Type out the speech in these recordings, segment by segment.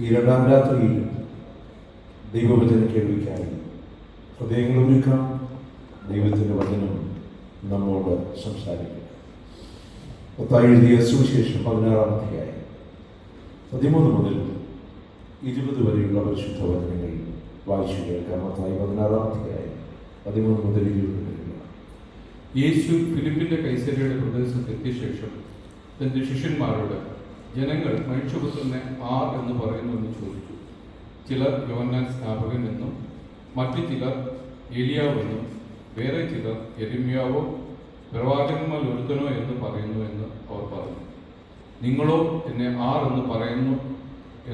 ഈ രണ്ടാം രാത്രിയിൽ ദൈവവചന കേൾവിക്കായി ഹൃദയങ്ങൾ ഒരുക്കാം. ദൈവത്തിൻ്റെ വചനം നമ്മോട് സംസാരിക്കും. മത്തായി എഴുതിയ സുവിശേഷം 16-ാം അധ്യായം 13 മുതൽ 20 വരെയുള്ള പരിശുദ്ധ വചനങ്ങൾ വായിച്ചു കേൾക്കാം. മത്തായി 16-ാം അധ്യായം 13 മുതൽ 20 വരെയുള്ള. യേശു ഫിലിപ്പിന്റെ കൈസര്യയുടെ പ്രദേശത്ത് എത്തിയ ശേഷം തന്റെ ശിഷ്യന്മാരോട്, ജനങ്ങൾ മനുഷ്യപുത്രനെ ആർ എന്ന് പറയുന്നുവെന്ന് ചോദിച്ചു. ചിലർ യോഹന്നാൻ സ്നാപകൻ എന്നും, മറ്റു ചിലർ ഏലിയാവെന്നും, വേറെ ചിലർ യെരമ്യാവോ പ്രവാചകന്മാർ ഒരുത്തനോ എന്ന് പറയുന്നു എന്ന് അവർ പറഞ്ഞു. നിങ്ങളോ എന്നെ ആർ എന്ന് പറയുന്നു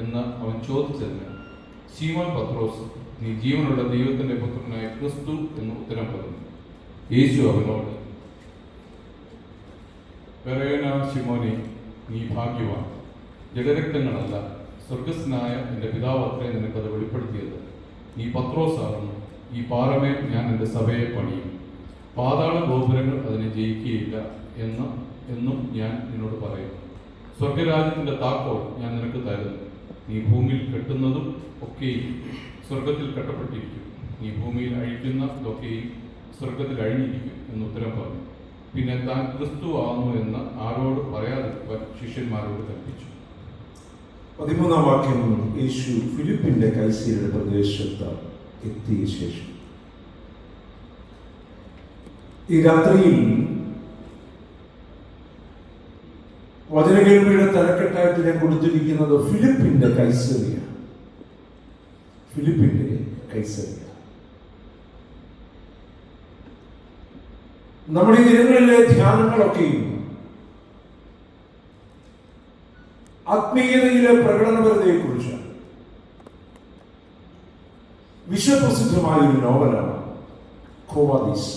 എന്ന് അവൻ ചോദിച്ചതിന് ശീമോൻ പത്രോസ്, നീ ജീവനുള്ള ദൈവത്തിന്റെ പുത്രനായ ക്രിസ്തു എന്ന് ഉത്തരം പറഞ്ഞു. യേശു അവനോട്, പെറയോന ശിമോനെ, നീ ഭാഗ്യവാൻ. ജഡരക്തങ്ങളല്ല, സ്വർഗസ്നായ എൻ്റെ പിതാവ് അത്രേ നിനക്കത് വെളിപ്പെടുത്തിയത്. നീ പത്രോസാകുന്നു. ഈ പാറമേൽ ഞാൻ എൻ്റെ സഭയെ പണിയും. പാതാള ഗോപുരങ്ങൾ അതിനെ ജയിക്കുകയില്ല എന്നും ഞാൻ നിന്നോട് പറയുന്നു. സ്വർഗരാജ്യത്തിൻ്റെ താക്കോൽ ഞാൻ നിനക്ക് തരുന്നു. നീ ഭൂമിയിൽ കെട്ടുന്നതും ഒക്കെയും സ്വർഗത്തിൽ കെട്ടപ്പെട്ടിരിക്കും. നീ ഭൂമിയിൽ അഴിക്കുന്നതൊക്കെയും സ്വർഗത്തിൽ അഴിഞ്ഞിരിക്കും എന്ന് ഉത്തരം പറഞ്ഞു. പിന്നെ താൻ ക്രിസ്തു ആകുന്നു എന്ന് ആരോട് പറയാതിരിക്കാൻ ശിഷ്യന്മാരോട് കൽപ്പിച്ചു. 13-ാം വാക്യം. യേശു ഫിലിപ്പിന്റെ കൈസര്യയുടെ പ്രദേശത്ത് എത്തിയ ശേഷം ഈ രാത്രിയിൽ വചനകേൾവിയുടെ തലക്കെട്ടായിട്ട് ഞാൻ കൊടുത്തിരിക്കുന്നത് ഫിലിപ്പിന്റെ കൈസര്യ. ഫിലിപ്പിന്റെ കൈസര്യ. നമ്മുടെ ഈ ദിനങ്ങളിലെ ധ്യാനങ്ങളൊക്കെയും ആത്മീയതയിലെ പ്രകടനപരതയെക്കുറിച്ച് വിശ്വപ്രസിദ്ധമായ ഒരു നോവലാണ് ഖോവാദീസ്.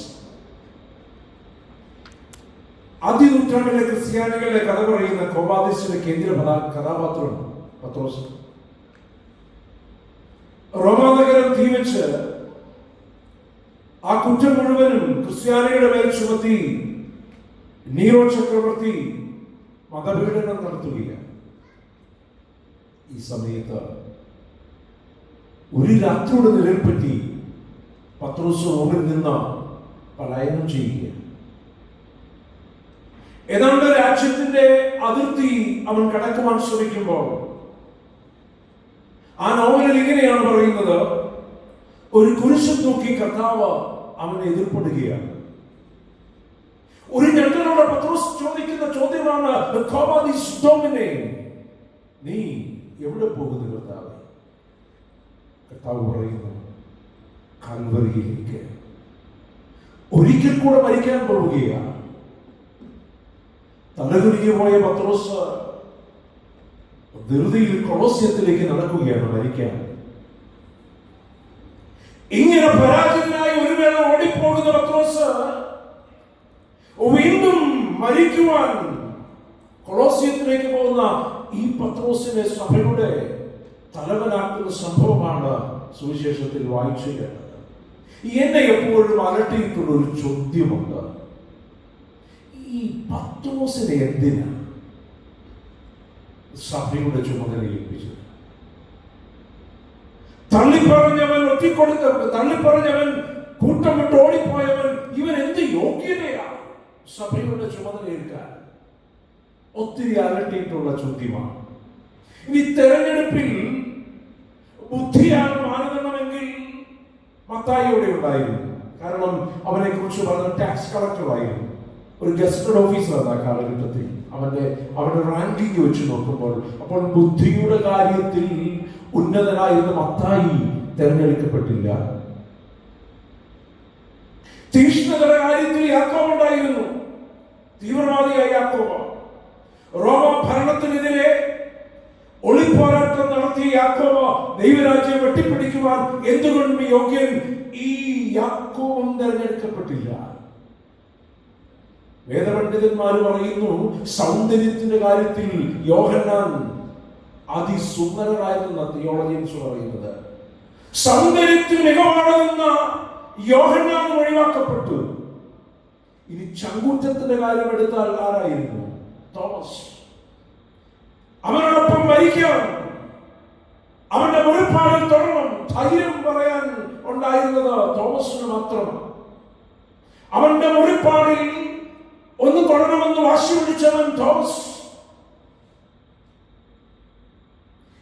ആദ്യ നൂറ്റാണ്ടിലെ ക്രിസ്ത്യാനികളുടെ കഥ പറയുന്ന ഖോവാദീസിന്റെ കേന്ദ്ര കഥാപാത്രം പത്രോസ്. റോമാനഗരം തീവച്ച് ആ കുറ്റം മുഴുവനും ക്രിസ്ത്യാനികളുടെ മേൽ ചുമത്തി നീറോ ചക്രവർത്തി മതപീഡനം നടത്തുകയാണ്. ഈ സമയത്ത് ഒരു രാത്രിയുടെ നിലനിൽപ്പറ്റി പത്രോസ് റോമിൽ നിന്ന് പലായനം ചെയ്യുക. ഏതാണ്ട് രാജ്യത്തിന്റെ അതിർത്തി അവൻ കടക്കുവാൻ ശ്രമിക്കുമ്പോൾ ആ നോവലിൽ ഇങ്ങനെയാണ് പറയുന്നത്: ഒരു കുരിശ് തൂക്കി കർത്താവ് അവനെ എതിർപ്പെടുകയാണ്. ഒരു ഞെട്ടലോടെ പത്രോസ് ചോദിക്കുന്ന ചോദ്യമാണ്, നീ എവിടെ പോകുന്നു കർത്താവ്? കർത്താവ് പറയുന്നു, കൽവറിയിലേക്ക്. ഒരിക്കൽ കൂടെ മരിക്കാൻ പോവുകയാണ്. തലകുനിഞ്ഞു പോയ പത്രോസ് ധൃതിയിൽ കൊളോസ്യത്തിലേക്ക് നടക്കുകയാണ് മരിക്കാൻ. ഇങ്ങനെ പരാജിതനായി ഒരു വേള ഓടിപ്പോകുന്ന പത്രോസ് വീണ്ടും മരിക്കുവാൻ കൊളോസ്യത്തിലേക്ക് പോകുന്ന ഈ പത്രോസിനെ സഭയുടെ തലവനാക്കുന്ന സംഭവമാണ് സുവിശേഷത്തിൽ വായിച്ചു കേട്ടത്. എന്നെ എപ്പോഴും അലട്ടിയിട്ടുള്ള ഒരു ചോദ്യമുണ്ട്: ഈ പത്രോസിനെ എന്തിനാ സഭയുടെ ചുമതല ഏൽപ്പിച്ചത്? തള്ളിപ്പറഞ്ഞവൻ, ഒറ്റിക്കൊടുത്തവൻ, തള്ളിപ്പറഞ്ഞവൻ, കൂട്ടം വിട്ട് ഓടിപ്പോയവൻ, ഇവൻ എന്ത് യോഗ്യതയാ സഭയുടെ ചുമതല ഏൽക്കാൻ? ഒത്തിരി അലട്ടിയിട്ടുള്ള ചോദ്യമാണ്. ഇനി തെരഞ്ഞെടുപ്പിൽ ബുദ്ധിയാണ് മാനദണ്ഡമെങ്കിൽ മത്തായിയോടെ ഉണ്ടായിരുന്നു. കാരണം അവനെ കുറിച്ച് പറഞ്ഞ ടാക്സ് കളക്ടർ ആയിരുന്നു, ഒരു ഗസ്റ്റഡ് ഓഫീസറാണ് ആ കാലഘട്ടത്തിൽ. അവന്റെ റാങ്കിങ് വെച്ച് നോക്കുമ്പോൾ അപ്പോൾ ബുദ്ധിയുടെ കാര്യത്തിൽ ഉന്നതനായിരുന്ന മത്തായി തെരഞ്ഞെടുക്കപ്പെട്ടില്ല. തീക്ഷ്ണതയുടെ കാര്യത്തിൽ യാക്കോബ് ഉണ്ടായിരുന്നു, തീവ്രവാദിയായ യാക്കോബ്. റോമ ഭരണത്തിനെതിരെ ഒളിപ്പോരാട്ടം നടത്തിയ യാക്കോബ് ദൈവരാജ്യം വെട്ടിപ്പിടിക്കുവാൻ എന്തുകൊണ്ടും യോഗ്യൻ. ഈ യാക്കോബും തെരഞ്ഞെടുക്കപ്പെട്ടില്ല. വേദപണ്ഡിതന്മാർ പറയുന്നു, സൗന്ദര്യത്തിന്റെ കാര്യത്തിൽ യോഹന്നാൻ അതിസുന്ദരനായിരുന്ന തിയോളജിയൻസ് പറയുന്നത്. സൗന്ദര്യത്തിന് മികവാണെന്ന യോഹന്നാൻ ഒഴിവാക്കപ്പെട്ടു. ഇനി ചങ്കൂറ്റത്തിന്റെ കാര്യം എടുത്താൽ ആരായിരുന്നു? തോമസ്. അവനോടൊപ്പം മരിക്കാം. ധൈര്യം പറയാൻ ഉണ്ടായിരുന്നത് തോമസിന് മാത്രമാണ്. അവന്റെ മുറിപ്പാടിൽ ഒന്ന് തൊടണമെന്ന് വാശി പിടിച്ചവൻ തോമസ്.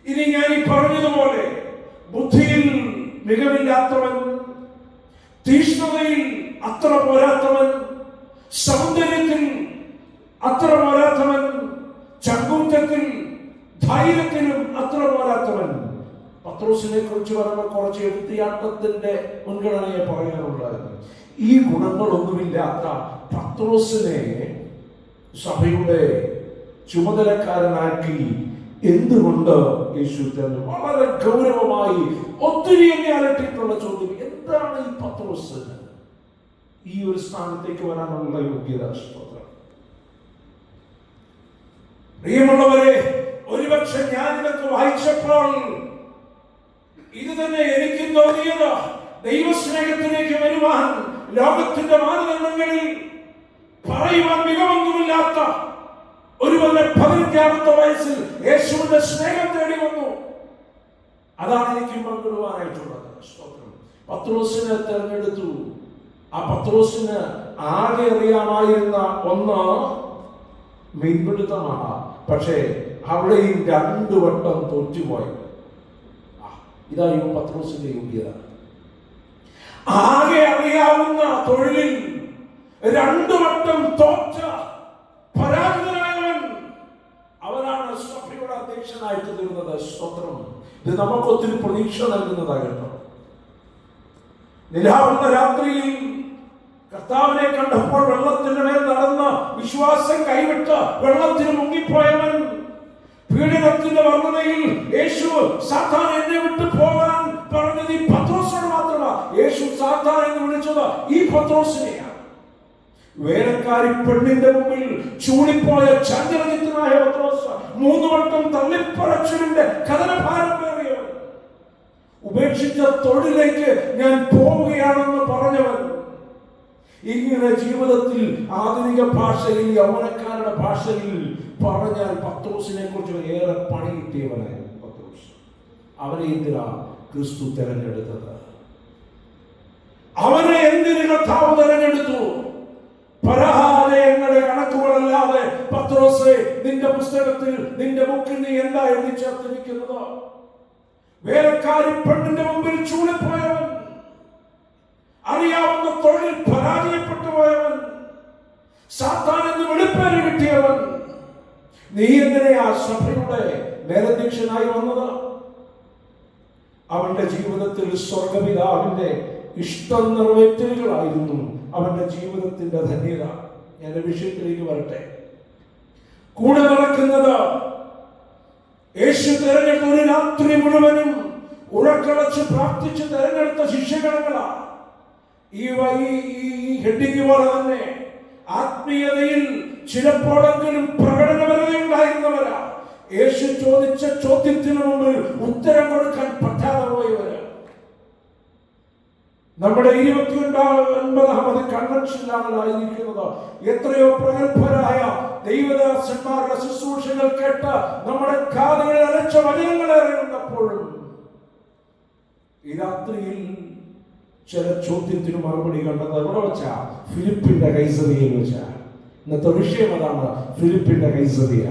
ഇനി ഞാൻ ഈ പറഞ്ഞതുപോലെ ബുദ്ധിയിൽ മികവില്ലാത്തവൻ, തീഷ്ണതയിൽ അത്ര പോരാത്തവൻ, സൗന്ദര്യത്തിൽ അത്ര പോരാത്തവൻ, ചങ്കൂറ്റത്തിൽ ധൈര്യത്തിലും അത്ര പോരാത്തവൻ. പത്രോസിനെ കുറിച്ച് പറയുമ്പോൾ കുറച്ച് എടുത്തിയാട്ടത്തിന്റെ മുൻഗണനയെ പറയാനുണ്ടായിരുന്നു. ഈ ഗുണങ്ങളൊന്നുമില്ലാത്ത പത്രോസിനെ സഭയുടെ ചുമതലക്കാരനാക്കി എന്തുകൊണ്ട് യേശു തന്നെ? വളരെ ഗൗരവമായി ഒത്തിരി എന്നെ അലട്ടിയിട്ടുള്ള ചോദ്യം, എന്താണ് ഈ പത്രോസിന് ഈ ഒരു സ്ഥാനത്തേക്ക് വരാനുള്ള യോഗ്യത? പ്രിയമുള്ളവരെ, ഒരുപക്ഷെ ഞാൻ ഇതൊക്കെ വായിച്ചപ്പോൾ ഇത് തന്നെ എനിക്കും തോന്നിയത്. ദൈവസ്നേഹത്തിലേക്ക് വരുവാൻ ലോകത്തിന്റെ മാനദണ്ഡങ്ങളിൽ പറയുവാൻ മികവൊന്നുമില്ലാത്ത ഒരുവന്റെ 15ാമത്തെ വയസ്സിൽ യേശുവിന്റെ സ്നേഹം തേടി വന്നു. അതാണ് എനിക്ക് പങ്കിടുവാനായിട്ടുള്ളത്. പത്രോസിനെ തെരഞ്ഞെടുത്തു. ആ പത്രോസിന് ആകെ അറിയാമായിരുന്ന ഒന്ന് മീൻപിടുത്തമാണ്. പക്ഷേ അവിടെയും 2 വട്ടം തോറ്റുപോയി. ഇതായിരുന്നു പത്രോസിന്റെ യോഗ്യത. ആകെ അറിയാവുന്ന തൊഴിലിൽ 2 വട്ടം തോറ്റ പരാജിതനായവൻ, അവനാണ് സഭയുടെ അധ്യക്ഷനായിട്ട് തീർന്നത്. സ്തോത്രം. ഇത് നമുക്കൊത്തിരി പ്രതീക്ഷ നൽകുന്നതാകട്ടോ. നിലാവുന്ന രാത്രിയിൽ കർത്താവിനെ കണ്ടപ്പോൾ വെള്ളത്തിന് മേൽ നടന്ന വിശ്വാസം കൈവിട്ട് വെള്ളത്തിന് മുങ്ങിപ്പോയവൻ, പീഡനത്തിന്റെ വർണ്ണനയിൽ യേശു സാത്താൻ എന്നെ വിട്ടു പോകാൻ പറഞ്ഞത് ഈ പത്രോസിനോട് മാത്രമാണ്. യേശു സാത്താൻ എന്ന് വിളിച്ചത് ഈ പത്രോസിനെയാണ്. വേലക്കാരി പെണ്ണിന്റെ മുമ്പിൽ ചൂടിപ്പോയ ചഞ്ചലചിത്തനായ പത്രോസ്, 3 വട്ടം തള്ളിപ്പറച്ചിലിന്റെ കഥനഭാരം പേറിയവൻ, ഉപേക്ഷിച്ച തൊഴിലേക്ക് ഞാൻ പോവുകയാണെന്ന് പറഞ്ഞവൻ, ഇങ്ങനെ ജീവിതത്തിൽ ആധുനിക ഭാഷയിൽ, യൗവനക്കാരുടെ ഭാഷയിൽ പറഞ്ഞാൽ പത്രോസിനെ കുറിച്ച് ഏറെ പണി കിട്ടിയവനായിരുന്നു പത്രോസ്. അവനെ എന്തിനാ ക്രിസ്തു തെരഞ്ഞെടുത്തത്? അവനെ എന്തിന് കർത്താവ് തെരഞ്ഞെടുത്തു? പരാജയങ്ങളുടെ കണക്കുകളല്ലാതെ പത്രോസേ, നിന്റെ പുസ്തകത്തിൽ, നിന്റെ ബുക്കിൽ നീ എന്താ എഴുതി ചേർത്തിരിക്കുന്നത്? വേലക്കാരി പെണ്ണിന്റെ മുമ്പിൽ ചൂളിപ്പോയവൻ, അറിയാവുന്ന തൊഴിൽ പരാജയപ്പെട്ടു പോയവൻ, സാത്താൻ എന്ന് വെളിപ്പേര് കിട്ടിയവൻ, നീ എന്തിനാ സഭയുടെ മേലധ്യക്ഷനായി വന്നത്? അവന്റെ ജീവിതത്തിൽ സ്വർഗപിതാവിന്റെ ഇഷ്ടം നിറവേറ്റലുകളായിരുന്നു അവന്റെ ജീവിതത്തിന്റെ ധന്യത. ഞാൻ വിഷയത്തിലേക്ക് വരട്ടെ. കൂടെ നടക്കുന്നത് യേശു തെരഞ്ഞെടുത്ത, ഒരു രാത്രി മുഴുവനും ഉറക്കളച്ച് പ്രാർത്ഥിച്ച് തെരഞ്ഞെടുത്ത ശിഷ്യഗണങ്ങളാ. ഈ ഹെഡിങ് പോലെ തന്നെ ആത്മീയതയിൽ ചിലപ്പോഴെങ്കിലും പ്രകടനപരതയുണ്ടായിരുന്നവരാ. യേശു ചോദിച്ച ചോദ്യത്തിന് മുമ്പിൽ ഉത്തരം കൊടുക്കാൻ പറ്റാതെ പോയവരാ. നമ്മുടെ 29ാമത് കൺവെൻഷനിലാണായിരിക്കുന്നത്. എത്രയോ പ്രഗത്ഭരായ ദൈവദാസന്മാരുടെ ശുശ്രൂഷകൾ കേട്ട് നമ്മുടെ കാതുകളിൽ അലച്ച വചനങ്ങളേറെ ഉണ്ടപ്പോഴും ഈ രാത്രിയിൽ ചില ചോദ്യത്തിന് മറുപടി കണ്ടത് എവിടെ വെച്ചാ? ഫിലിപ്പിന്റെ കൈസറിയയിൽ വെച്ചാ. ഇന്നത്തെ വിഷയം അതാണ്, ഫിലിപ്പിന്റെ കൈസറിയ.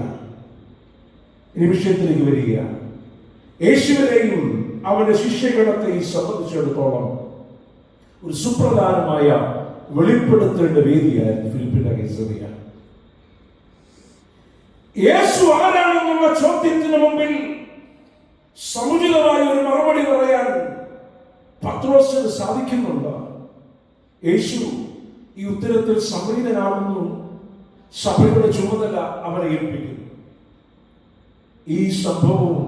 ഈ വിഷയത്തിലേക്ക് വരികയാണ്. യേശുവിനെയും അവന്റെ ശിഷ്യഗണത്തെയും സംബന്ധിച്ചിടത്തോളം ഒരു സുപ്രധാനമായ വെളിപ്പെടുത്തേണ്ട വേദിയായിരുന്നു ഫിലിപ്പിന്റെ കൈസറിയ. യേശു ആരാണെന്നുള്ള ചോദ്യത്തിന് മുമ്പിൽ സമുചിതമായ ഒരു മറുപടി പറയാൻ പത്രോസിന് സാധിക്കുന്നുണ്ട്. യേശു ഈ ഉത്തരത്തിൽ സംപ്രീതനാവുന്നു. സഭയുടെ ചുമതല അവനെ ഏൽപ്പിക്കുന്നു. ഈ സംഭവവും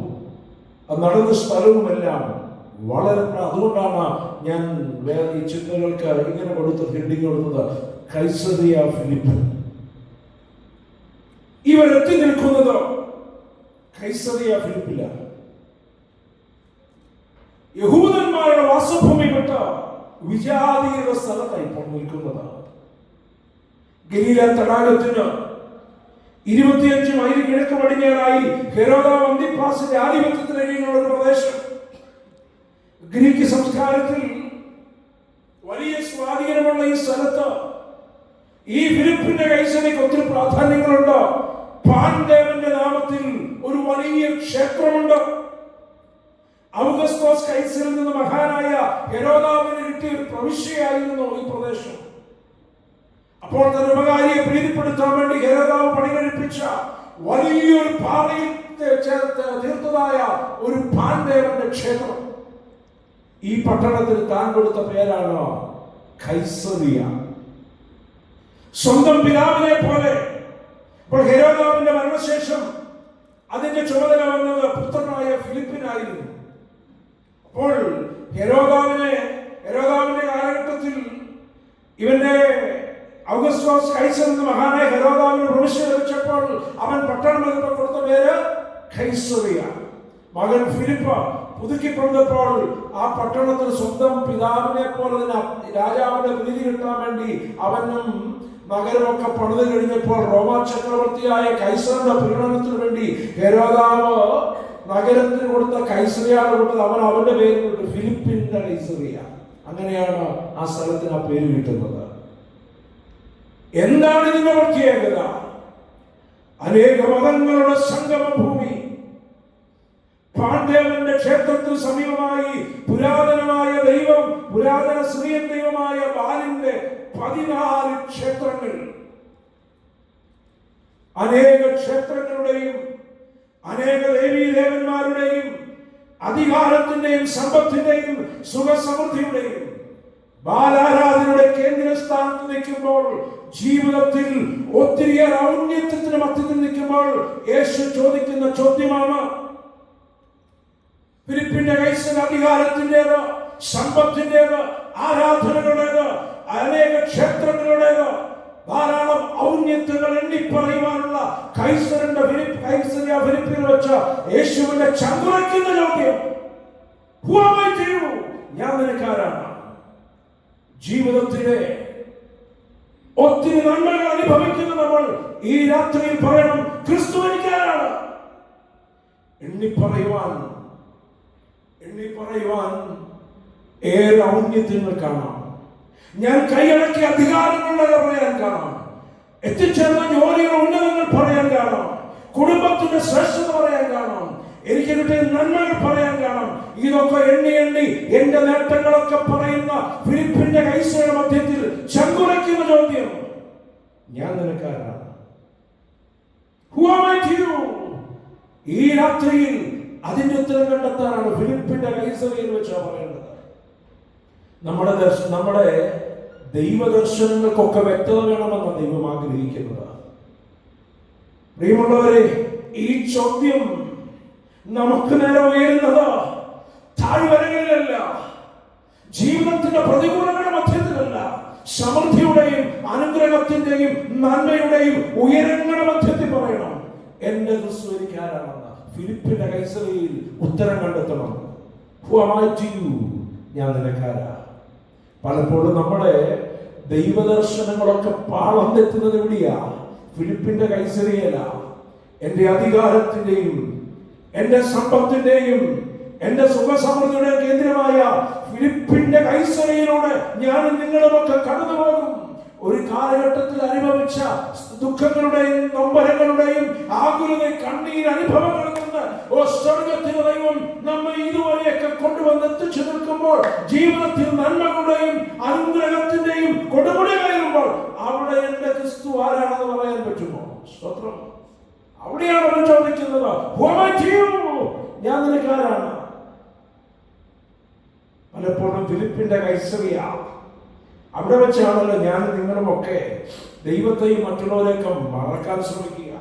നടന്ന സ്ഥലവുമെല്ലാം വളരെ, അതുകൊണ്ടാണ് ഞാൻ ഈ ചിന്തകൾക്ക് ഇങ്ങനെ കൊടുത്ത ഹെഡിങ് കൊടുത്തത് കൈസറിയ ഫിലിപ്പ്. ഇവരെത്തി നിൽക്കുന്നത് കൈസറിയ ഫിലിപ്പിലാണ്. യഹൂദന്മാരുടെ വാസഭൂമിപ്പെട്ട വിജാതീയരുടെ സ്ഥലത്തായി ഇപ്പോൾ നിൽക്കുന്നത്. ഗലീല തടാകത്തിന് 25 മൈൽ കിഴക്ക് പടിഞ്ഞാറായി ഹെരോദ അന്തിപ്പാസിന്റെ ആധിപത്യത്തിന് കീഴിലുള്ള ഒരു പ്രദേശം. ഗ്രീക്ക് സംസ്കാരത്തിൽ വലിയ സ്വാധീനമുള്ള ഈ സ്ഥലത്ത് ഈ ഫിലിപ്പിന്റെ കൈസരിക്ക് ഒത്തിരി പ്രാധാന്യങ്ങളുണ്ട്. പാൻദേവന്റെ നാമത്തിൽ ഒരു വലിയ ക്ഷേത്രമുണ്ട്. ഔഗസ്തോസ് കൈസരിൽ നിന്ന് മഹാനായ ഹെരോദാവിന് കിട്ടിയ ഒരു പ്രവിശ്യയായിരുന്നു ഈ പ്രദേശം. അപ്പോൾ തന്റെ ഉപകാരിയെ പ്രീതിപ്പെടുത്താൻ വേണ്ടി ഹെരോദാവ് പണി കഴിപ്പിച്ച വലിയൊരു പാറയിൽ തീർത്തതായ ഒരു പാൻദേവന്റെ ക്ഷേത്രം. ഈ പട്ടണത്തിന് താൻ കൊടുത്ത പേരാണ് കൈസറിയ. സ്വന്തം പിതാവിനെ പോലെ. അപ്പോൾ ഹെരോദാവിന്റെ മരണശേഷം അതിന്റെ ചുമതല വന്നത് പുത്രനായ ഫിലിപ്പിനായിരുന്നു. അപ്പോൾ ഹെരോദാവിന്റെ കാലഘട്ടത്തിൽ ഇവന്റെ ഔഗസ്തോസ് കൈസർ എന്ന മഹാനായ ഹെരോദാവിന് പ്രവിശ്യ ലഭിച്ചപ്പോൾ അവൻ പട്ടണം കൊടുത്ത പേര് കൈസറിയ. മകൻ ഫിലിപ്പ് പുതുക്കി കൊണ്ടപ്പോൾ ആ പട്ടണത്തിൽ സ്വന്തം പിതാവിനെ പോലെ തന്നെ രാജാവിന്റെ പ്രീതി കിട്ടാൻ വേണ്ടി അവനും നഗരമൊക്കെ പണിത് കഴിഞ്ഞപ്പോൾ റോമാ ചക്രവർത്തിയായ കൈസറിന്റെ പ്രീണനത്തിന് വേണ്ടി ഹെരോദാവ് നഗരത്തിന് കൊടുത്ത കൈസറിയാണ് കൊടുത്തത്. അവൻ അവന്റെ പേര് കൊടുത്തു ഫിലിപ്പിന്റെ കൈസറിയ. അങ്ങനെയാണ് ആ സ്ഥലത്തിന് ആ പേര് കിട്ടുന്നത്. എന്താണ് ഇതിന്റെ പ്രത്യേകത? അനേക മതങ്ങളുടെ സംഗമഭൂമി. പാണ്ഡവന്റെ ക്ഷേത്രത്തിന് സമീപമായി പുരാതന സിറിയൻ ദൈവമായ ബാലിന്റെ 14 ക്ഷേത്രങ്ങൾ. അനേക ക്ഷേത്രങ്ങളുടെയും അനേക ദേവീദേവന്മാരുടെയും അധികാരത്തിന്റെയും സമ്പത്തിന്റെയും സുഖസമൃദ്ധിയുടെയും ബാലാരാധനയുടെ കേന്ദ്രസ്ഥാനത്ത് നിൽക്കുമ്പോൾ, ജീവിതത്തിൽ ഒത്തിരിയേറെ ഔന്നത്യത്തിന് മധ്യത്തിൽ നിൽക്കുമ്പോൾ യേശു ചോദിക്കുന്ന ചോദ്യമാണ്, ഫിലിപ്പിന്റെ കൈസർ അധികാരത്തിൻ്റെത്, സമ്പത്തിൻ്റെത്, ആരാധനകളുടേത്, അനേക ക്ഷേത്രങ്ങളുടേത്, ധാരാളം ഔന്നത്യങ്ങൾ എണ്ണിപ്പറയുവാനുള്ള ഫിലിപ്പിൽ വെച്ച യേശുവിന്റെ ചങ്കുറയ്ക്കുന്ന ചോദ്യം, ഞാൻ നിനക്കാരാണ്? ജീവിതത്തിലെ ഒത്തിരി നന്മകൾ അനുഭവിക്കുന്ന നമ്മൾ ഈ രാത്രിയിൽ പറയണം, ക്രിസ്തു എനിക്കാരാണ്. എണ്ണിപ്പറയുവാൻ ഏറെ ഔന്നത്യങ്ങൾ കാണാം. ഞാൻ കൈയടക്കി അധികാരങ്ങളുടെ പറയാൻ കാണാം. എത്തിച്ചേർന്ന ജോലിയുടെ ഉന്നതങ്ങൾ പറയാൻ കാണാം. കുടുംബത്തിന്റെ ശ്രേഷ്ഠത പറയാൻ കാണാം. എനിക്ക് കിട്ടിയ നന്മകൾ പറയാൻ കാണാം. ഇതൊക്കെ എണ്ണി എന്റെ നേട്ടങ്ങളൊക്കെ പറയുന്ന ഫിലിപ്പിന്റെ കൈസരുടെ മധ്യത്തിൽ ചങ്കുറയ്ക്കുന്ന ചോദ്യം, ഞാൻ നിനക്കാരാണ്? ഈ രാത്രിയിൽ അതിന്റെ ഉത്തരം കണ്ടെത്താനാണ് ഫിലിപ്പിന്റെ കൈസറിയിൽ വെച്ചാ പറയുന്നത്. നമ്മുടെ ദൈവദർശനങ്ങൾക്കൊക്കെ വ്യക്തത വേണമെന്നാണ് ദൈവം ആഗ്രഹിക്കുന്നത്. പ്രിയമുള്ളവരെ, ഈ ചോദ്യം നമുക്ക് നേരെ ഉയരുന്നത് താഴ്വരകളിലല്ല, ജീവിതത്തിന്റെ പ്രതികൂലങ്ങളുടെ മധ്യത്തിലല്ല, സമൃദ്ധിയുടെയും അനുഗ്രഹത്തിന്റെയും നന്മയുടെയും ഉയരങ്ങളുടെ മധ്യത്തിൽ പറയണം, എന്റെ ക്രിസ്തു എനിക്കാരാണെന്ന് ഫിലിപ്പിന്റെ കൈസറിയിൽ ഉത്തരം കണ്ടെത്തണം. ഞാൻ നിനക്കാരാ? പലപ്പോഴും നമ്മുടെ ദൈവദർശനങ്ങളൊക്കെ പാളം തെറ്റുന്നത് എവിടെയാ? ഫിലിപ്പിന്റെ കൈസറിയല്ല. എന്റെ അധികാരത്തിന്റെയും എന്റെ സമ്പത്തിന്റെയും എന്റെ സുഖസമൃദ്ധിയുടെ കേന്ദ്രമായ ഫിലിപ്പിന്റെ കൈസറിയിലൂടെ ഞാനും നിങ്ങളുമൊക്കെ കടന്നു പോകും. ഒരു കാലഘട്ടത്തിൽ അനുഭവിച്ച ദുഃഖങ്ങളുടെയും നൊമ്പരങ്ങളുടെയും ആകുലത കണ്ണീർ അനുഭവങ്ങളിൽ നിന്ന് സ്വർഗത്തിന് ദൈവം നമ്മെ ഇതുവരെയൊക്കെ കൊണ്ടുവന്ന് എത്തിച്ചു നിൽക്കുമ്പോൾ, ജീവിതത്തിൽ നന്മകളുടെയും അനുഗ്രഹത്തിന്റെയും കൊടുമുടി കയറുമ്പോൾ, അവിടെ എന്റെ ക്രിസ്തു ആരാണെന്ന് പറയാൻ പറ്റുമോ? സ്തോത്രം. അവിടെയാണ് അവൻ ചോദിക്കുന്നത്, ഞാൻ നിനക്കാരാണ്? പലപ്പോഴും ഫിലിപ്പിന്റെ കൈസറിയ അവിടെ വെച്ചാണല്ലോ ഞാൻ നിങ്ങളുമൊക്കെ ദൈവത്തെയും മറ്റുള്ളവരെയൊക്കെ മറക്കാൻ ശ്രമിക്കുക.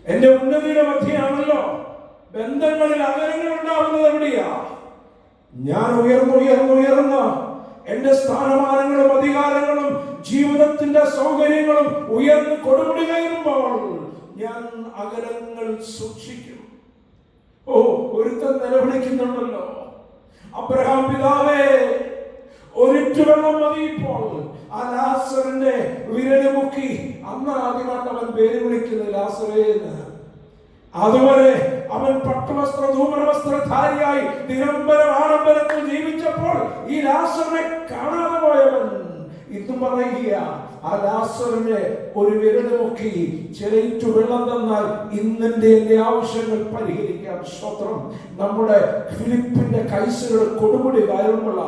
എന്റെ ഉന്നതിയുടെ മധ്യയാണല്ലോ ബന്ധങ്ങളിൽ അകലങ്ങൾ ഉണ്ടാവുന്നത്. എവിടെയാ? ഞാൻ ഉയർന്ന് എന്റെ സ്ഥാനമാനങ്ങളും അധികാരങ്ങളും ജീവിതത്തിന്റെ സൗകര്യങ്ങളും ഉയർന്ന് കൊടുമുടി കയറുമ്പോൾ ഞാൻ അകലങ്ങൾ സൂക്ഷിക്കും. ഒരുത്തൻ നിലവിളിക്കുന്നുണ്ടല്ലോ, അബ്രഹാം പിതാവേ, ഒരിറ്റു വെള്ളം മതി. ഇപ്പോൾ ആ ലാസറിന്റെ വിരല് മുക്കി, അന്ന് ആദ്യമായിട്ട് അവൻ പേര് വിളിക്കുന്നത് ലാസറേന്ന്. അതുവരെ അവൻ പട്ടുവസ്ത്ര ധൂമ്രവസ്ത്രധാരിയായി നിരന്തരം ആഡംബരത്തിൽ ജീവിച്ചപ്പോൾ ഈ ലാസറിനെ കാണാതെ പോയവൻ ഇതും പറയുക, ആ ലാസറിനെ ഒരു വിരലുമൊക്കെ ചെറിയ വെള്ളം തന്നാൽ ഇന്നെന്റെ എന്റെ ആവശ്യങ്ങൾ പരിഹരിക്കാം. സ്തോത്രം. നമ്മുടെ ഫിലിപ്പിന്റെ കൈസരുടെ കൊടുമുടി കയറുമ്പോൾ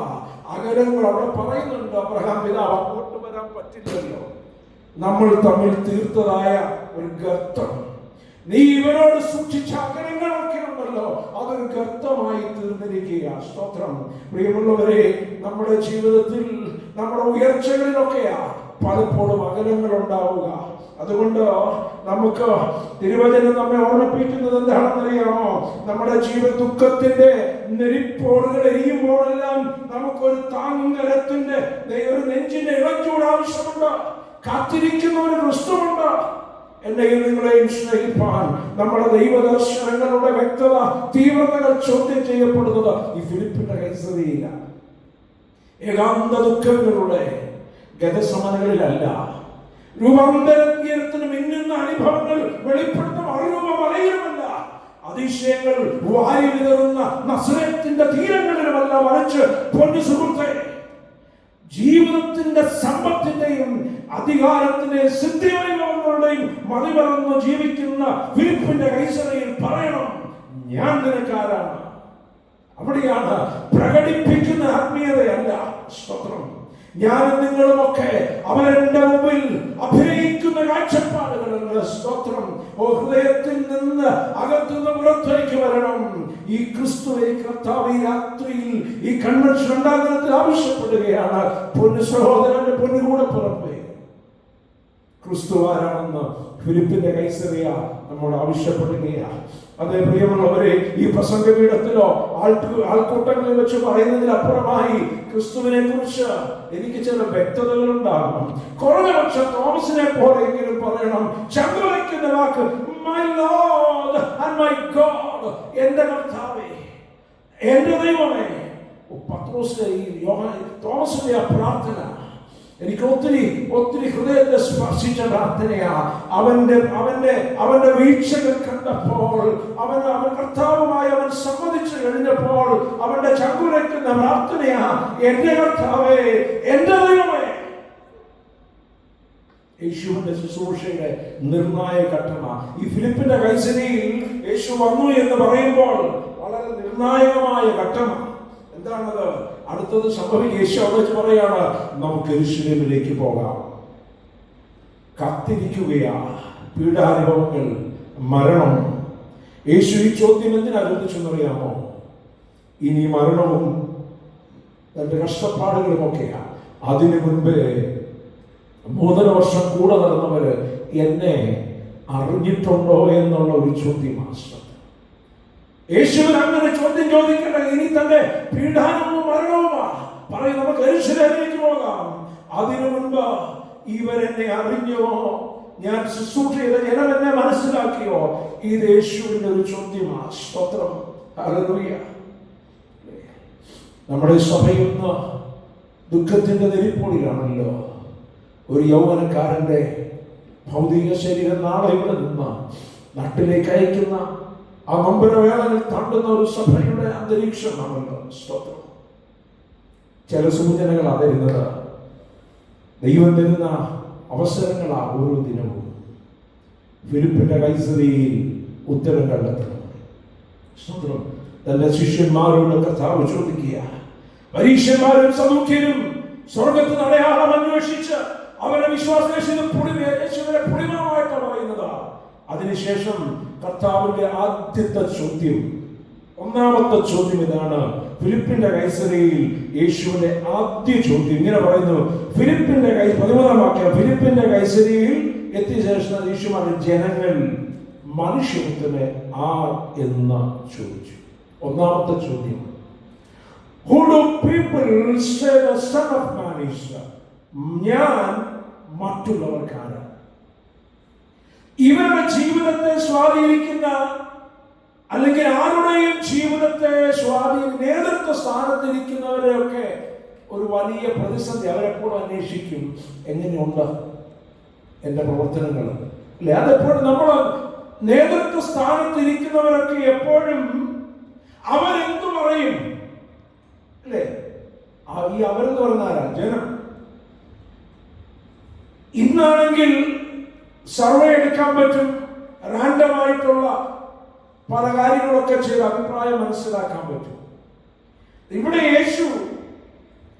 അകലങ്ങൾ അവിടെ പറയുന്നുണ്ട്. അബ്രഹാം പിതാവ് അങ്ങോട്ട് വരാൻ പറ്റില്ലല്ലോ. നമ്മൾ തമ്മിൽ തീർത്തതായ ഒരു ഗർത്തം, നീ ഇവരോട് സൂക്ഷിച്ച അകലങ്ങളൊക്കെ ഉണ്ടല്ലോ, അതൊരു ഗർത്തമായി തീർന്നിരിക്കുക. സ്തോത്രം. പ്രിയമുള്ളവരെ, നമ്മുടെ ജീവിതത്തിൽ നമ്മുടെ ഉയർച്ചകളിലൊക്കെയാ പലപ്പോഴും അകലങ്ങൾ ഉണ്ടാവുക. അതുകൊണ്ട് നമുക്ക് തിരുവചനം നമ്മെ ഓർമ്മിപ്പിക്കുന്നത് എന്താണെന്നറിയാമോ? നമ്മുടെ ജീവിത ദുഃഖത്തിന്റെ നെരിപ്പോടുകൾ എരിയുമ്പോഴെല്ലാം നമുക്കൊരു താങ്ങരത്തിന്റെ ഒരു നെഞ്ചിന്റെ ഇളച്ചൂട് ആവശ്യമുണ്ട്. കാത്തിരിക്കുന്ന ഒരു ക്രിസ്തുവുണ്ട്. എന്നെയും നിങ്ങളെയും സ്നേഹിപ്പാൻ നമ്മുടെ ദൈവദർശനങ്ങളുടെ വ്യക്തത തീവ്രതകൾ ചോദ്യം ചെയ്യപ്പെടുന്നത് ഈ ഫിലിപ്പിന്റെ കൈസരിയില്ല. ഏകാന്ത ദുഃഖങ്ങളുടെ ഗതസമനങ്ങളിലല്ല, രൂപാന്തരത്തിന് മിന്നുന്ന അനുഭവങ്ങൾ വെളിപ്പെടുത്തുന്ന അറിവുമലയുമല്ല, അതിശയങ്ങൾ വാരി വിതറുന്ന നസറേത്തിന്റെ തീരങ്ങളിലുമല്ല, മറിച്ച് പൊന്നു സുഹൃത്തെ, ജീവിതത്തിന്റെ സമ്പത്തിന്റെയും അധികാരത്തിന്റെയും സിദ്ധിവൈഭവങ്ങളുടെയും മതിമറന്ന് ജീവിക്കുന്ന ഫിലിപ്പിന്റെ കൈസരയിൽ പറയണം, ഞാൻ നിനക്കാരാണ്. അവിടെയാണ് പ്രകടിപ്പിക്കുന്ന ആത്മീയതയല്ല. സ്തോത്രം. ഞാനും നിങ്ങളുമൊക്കെ അവരുടെ മുമ്പിൽ അഭിനയിക്കുന്ന കാഴ്ചപ്പാടുകളല്ല. സ്തോത്രം. ഹൃദയത്തിൽ നിന്ന് അകത്തുനിന്ന് പുറത്തേക്ക് വരണം. ഈ ക്രിസ്തുവെ കർത്താവ് ഈ രാത്രിയിൽ ഈ കൺവെൻഷൻ ഉണ്ടാകുന്നതിൽ ആവശ്യപ്പെടുകയാണ്. പൊന്നു സഹോദരന്റെ പൊന്നുകൂടെ പുറപ്പേ, ക്രിസ്തു ആരാണെന്ന് ഫിലിപ്പിന്റെ കൈസറിയ നമ്മോട് ആവശ്യപ്പെടുകയാണ്. അതേ പ്രിയമുള്ളവരെ, ഈ പ്രസംഗപീഠത്തിലോ ആൾക്കൂട്ടങ്ങളിൽ വെച്ച് പറയുന്നതിനപ്പുറമായി ക്രിസ്തുവിനെ കുറിച്ച് എനിക്ക് ചില വ്യക്തതകൾ ഉണ്ടാകണം. കുറഞ്ഞപക്ഷം തോമസിനെ പോലെയെങ്കിലും പറയണം. ചങ്കുവയ്ക്കുന്ന വാക്ക് my lord and my god, എന്റെ കർത്താവേ, എന്റെ ദൈവമേ. തോമസിന്റെ ആ പ്രാർത്ഥന എനിക്ക് ഒത്തിരി ഹൃദയത്തെ സ്പർശിച്ച പ്രാർത്ഥനയാ. അവന്റെ വീഴ്ചകൾ കണ്ടപ്പോൾ, അവൻ കർത്താവുമായി അവൻ സമ്മതിച്ചു കഴിഞ്ഞപ്പോൾ അവന്റെ ചങ്കുലയ്ക്കുന്ന പ്രാർത്ഥനയാ, എന്റെ കർത്താവേ, എന്റെ ദൈവമേ. യേശുവിന്റെ ശുശ്രൂഷയുടെ നിർണായക ഘട്ടമാണ് ഈ ഫിലിപ്പിന്റെ കൈസരിയിൽ യേശു വന്നു എന്ന് പറയുമ്പോൾ വളരെ നിർണായകമായ ഘട്ടമാണ്. എന്താണത്? അടുത്തത് സംഭവിക്കുക. യേശു അവിടെ വെച്ച് പറയാണ്, നമുക്ക് യെരൂശലേമിലേക്ക് പോകാം. കാത്തിരിക്കുകയാ പീഡാനുഭവങ്ങൾ, മരണം. യേശു ഈ ചോദ്യം എന്തിനാ ചോദിച്ചെന്നറിയാമോ? ഇനി മരണവും തന്റെ കഷ്ടപ്പാടുകളും ഒക്കെയാ. അതിനു മുൻപേ 3 വർഷം കൂടെ നടന്നവര് എന്നെ അറിഞ്ഞിട്ടുണ്ടോ എന്നുള്ള ഒരു ചോദ്യമാണ്. യേശുവിന് അങ്ങനെ ചോദ്യം ചോദിക്കേണ്ട. ഇനി തന്റെ പീഡാനവും മരണവുമാ പറയും, നമുക്ക് യെരൂശലേമിലേക്ക് പോകാം. അതിനു മുൻപ് ഇവരെന്നെ അറിഞ്ഞോ? ഞാൻ ശുശ്രൂഷ ചെയ്ത ജനം എന്നെ മനസ്സിലാക്കിയോ? ഇത് യേശുവിന്റെ ഒരു ചോദ്യമാണ്. സ്തോത്രം. ഹല്ലേലൂയ. നമ്മുടെ സഭയിൽ ദുഃഖത്തിന്റെ നെരിപ്പൊളിയാണല്ലോ. ഒരു യൗവനക്കാരന്റെ ഭൗതിക ശരീരം നാളെ ഇവിടെ നിന്ന് നാട്ടിലേക്ക് അയക്കുന്ന ആ നൊമ്പരവേളകൾ താണ്ടുന്ന ഒരു സഭയുടെ അന്തരീക്ഷമാണല്ലോ. സ്തോത്രം. ചില സൂചനകളാ തരുന്നത്. ദൈവം തരുന്ന അവസരങ്ങളാ ഓരോ ദിനവും. ഫിലിപ്പിന്റെ കൈസരിയിൽ ഉത്തരം കണ്ടെത്തണം. സ്തോത്രം. തന്റെ ശിഷ്യന്മാരോട് കർത്താവ് ചോദിക്കുക, പരീക്ഷന്മാരും സദൂക്യരും സ്വർഗത്തിന് അടയാളം അന്വേഷിച്ച് അവരുടെ വിശ്വാസത്തിന്റെ പുളിമമായിട്ടാണ് പറയുന്നത്. അതിനുശേഷം കർത്താവിന്റെ ആദ്യത്തെ ചോദ്യം, ഒന്നാമത്തെ ചോദ്യം ഇതാണ്. ഫിലിപ്പിന്റെ കൈസരിയിൽ യേശുവിന്റെ ആദ്യ ചോദ്യം ഇങ്ങനെ പറയുന്നു. 13-ാം വാക്യം, ഫിലിപ്പിന്റെ കൈസരിയിൽ എത്തിയ ശേഷം യേശുമാരുടെ ജനങ്ങൾ മനുഷ്യപുത്രനെ ആർ എന്ന് ചോദിച്ചു. ഒന്നാമത്തെ ചോദ്യം, Who do people say the Son of Man is? ഞാൻ മറ്റുള്ളവർക്കാണ്. ഇവരുടെ ജീവിതത്തെ സ്വാധീനിക്കുന്ന, അല്ലെങ്കിൽ ആരുടെയും ജീവിതത്തെ നേതൃത്വ സ്ഥാനത്തിരിക്കുന്നവരെയൊക്കെ ഒരു വലിയ പ്രതിസന്ധി. അവരെപ്പോഴും അന്വേഷിക്കും, എങ്ങനെയുണ്ട് എൻ്റെ പ്രവർത്തനങ്ങൾ അല്ലെ? അതെപ്പോഴും നമ്മൾ നേതൃത്വ സ്ഥാനത്തിരിക്കുന്നവരൊക്കെ എപ്പോഴും അവരെന്തു പറയും അല്ലേ? ഈ അവരെന്ന് പറഞ്ഞ ആരാ? ജനം. ഇന്നാണെങ്കിൽ സർവേ എടുക്കാൻ പറ്റും, റാൻഡമായിട്ടുള്ള പല കാര്യങ്ങളൊക്കെ ചെയ്ത് അഭിപ്രായം മനസ്സിലാക്കാൻ പറ്റും. ഇവിടെ യേശു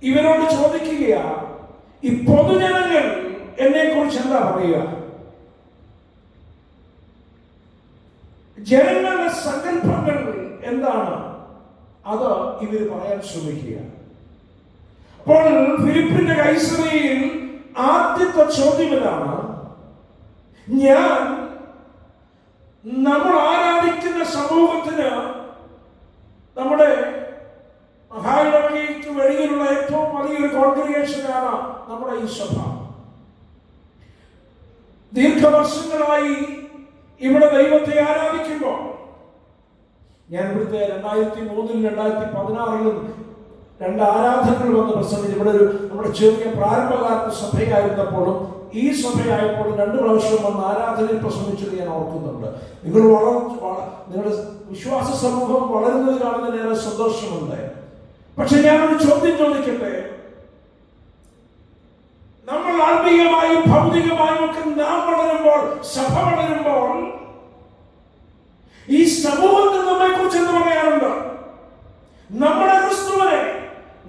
ഇവരോട് ചോദിക്കുകയാ, ഈ പൊതുജനങ്ങൾ എന്നെ കുറിച്ച് എന്താ പറയുക? ജനങ്ങളുടെ സങ്കല്പങ്ങൾ എന്താണ്? അത് ഇവർ പറയാൻ ശ്രമിക്കുക. അപ്പോൾ ഫിലിപ്പിന്റെ കൈസറിയിൽ ആദ്യത്തെ ചോദ്യം ഇതാണ്, നമ്മൾ ആരാധിക്കുന്ന സമൂഹത്തിന്, നമ്മുടെ മഹായിടവകയ്ക്ക് വെളിയിലുള്ള ഏറ്റവും വലിയൊരു കോൺഗ്രിഗേഷനാണ് നമ്മുടെ ഈ സഭ. ദീർഘവർഷങ്ങളായി ഇവിടെ ദൈവത്തെ ആരാധിക്കുമ്പോൾ, ഞാൻ ഇവിടുത്തെ 2003 2016 2 ആരാധനകൾ വന്ന് പ്രസംഗിച്ചു. ഇവിടെ നമ്മുടെ ചെറിയ പ്രാരംഭകാലത്ത് സഭയായിരുന്നപ്പോഴും ഈ സഭയായപ്പോഴും 2 പ്രാവശ്യം വന്ന് ആരാധനയിൽ പ്രസംഗിച്ചത് ഞാൻ ഓർക്കുന്നുണ്ട്. നിങ്ങളുടെ വിശ്വാസ സമൂഹം വളരുന്നത് കാണുന്നതിനേറെ സന്തോഷമുണ്ട്. പക്ഷെ ഞാനൊരു ചോദ്യം ചോദിക്കട്ടെ, നമ്മൾ ആത്മീയമായും ഭൗതികമായും ഒക്കെ നാം വളരുമ്പോൾ, സഭ വളരുമ്പോൾ, ഈ സമൂഹത്തിൽ നമ്മെ കുറിച്ച് എന്ത് പറയാനുണ്ട്? നമ്മുടെ ക്രിസ്തുവിനെ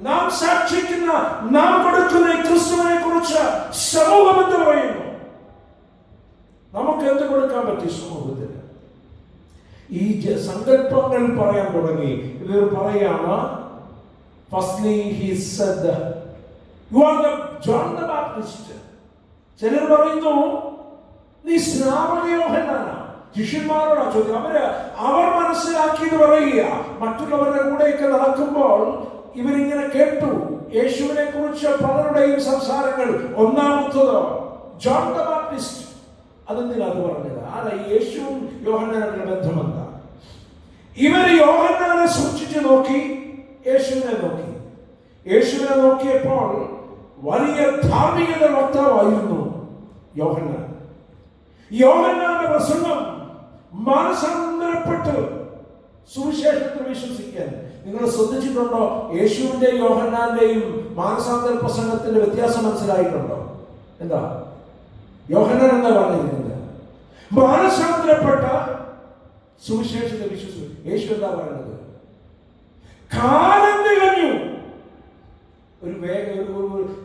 നാം സാക്ഷിക്കുന്ന, നാം കൊടുക്കുന്ന ക്രിസ്തുവിനെ കുറിച്ച് സമൂഹം എന്ത് പറയുന്നു? നമുക്ക് എന്ത് കൊടുക്കാൻ പറ്റി സമൂഹത്തിന്? ഈ സങ്കല്പങ്ങൾ പറയാൻ തുടങ്ങി. ഇവർ പറയാണ്, firstly he said, U are the John the Baptist. ചിലർ പറയുന്നു, നീ സ്നാപക യോഹന്നാനാണ്. ശിഷ്യന്മാരോടാ ചോദ്യം. അവർ മനസ്സിലാക്കിയത് പറയുക. മറ്റുള്ളവരുടെ കൂടെയൊക്കെ നടക്കുമ്പോൾ ഇവരിങ്ങനെ കേട്ടു യേശുവിനെ കുറിച്ച് പലരുടെയും സംസാരങ്ങൾ. ഒന്നാമത്തത് ജോൺ ദ ബാപ്റ്റിസ്റ്റ്. അതെന്തിനാ അത് പറഞ്ഞത്? ആരാ? യേശുവും യോഹന്നാനുള്ള ബന്ധമെന്താ? ഇവർ യോഹന്നാനെ സൂക്ഷിച്ചു നോക്കി, യേശുവിനെ നോക്കി. യേശുവിനെ നോക്കിയപ്പോൾ വലിയ ധാർമ്മികത വക്താവായിരുന്നു യോഹന്നാൻ. യോഹന്നാന്റെ പ്രസംഗം മാനസാന്തരപ്പെട്ട് സുവിശേഷത്തിൽ വിശ്വസിക്കാൻ. നിങ്ങൾ ശ്രദ്ധിച്ചിട്ടുണ്ടോ? യേശുവിന്റെയും യോഹന്നാന്റെയും മാനസാന്തര പ്രസംഗത്തിന്റെ വ്യത്യാസം മനസ്സിലായിട്ടുണ്ടോ? എന്താ യോഹന്നാൻ എന്താ പറഞ്ഞിരിക്കുന്നത്? മാനസാന്തരപ്പെട്ട സുവിശേഷത്തെ വിശ്വസിക്കും. യേശു എന്താ പറയുന്നത്? കാലം തികഞ്ഞു.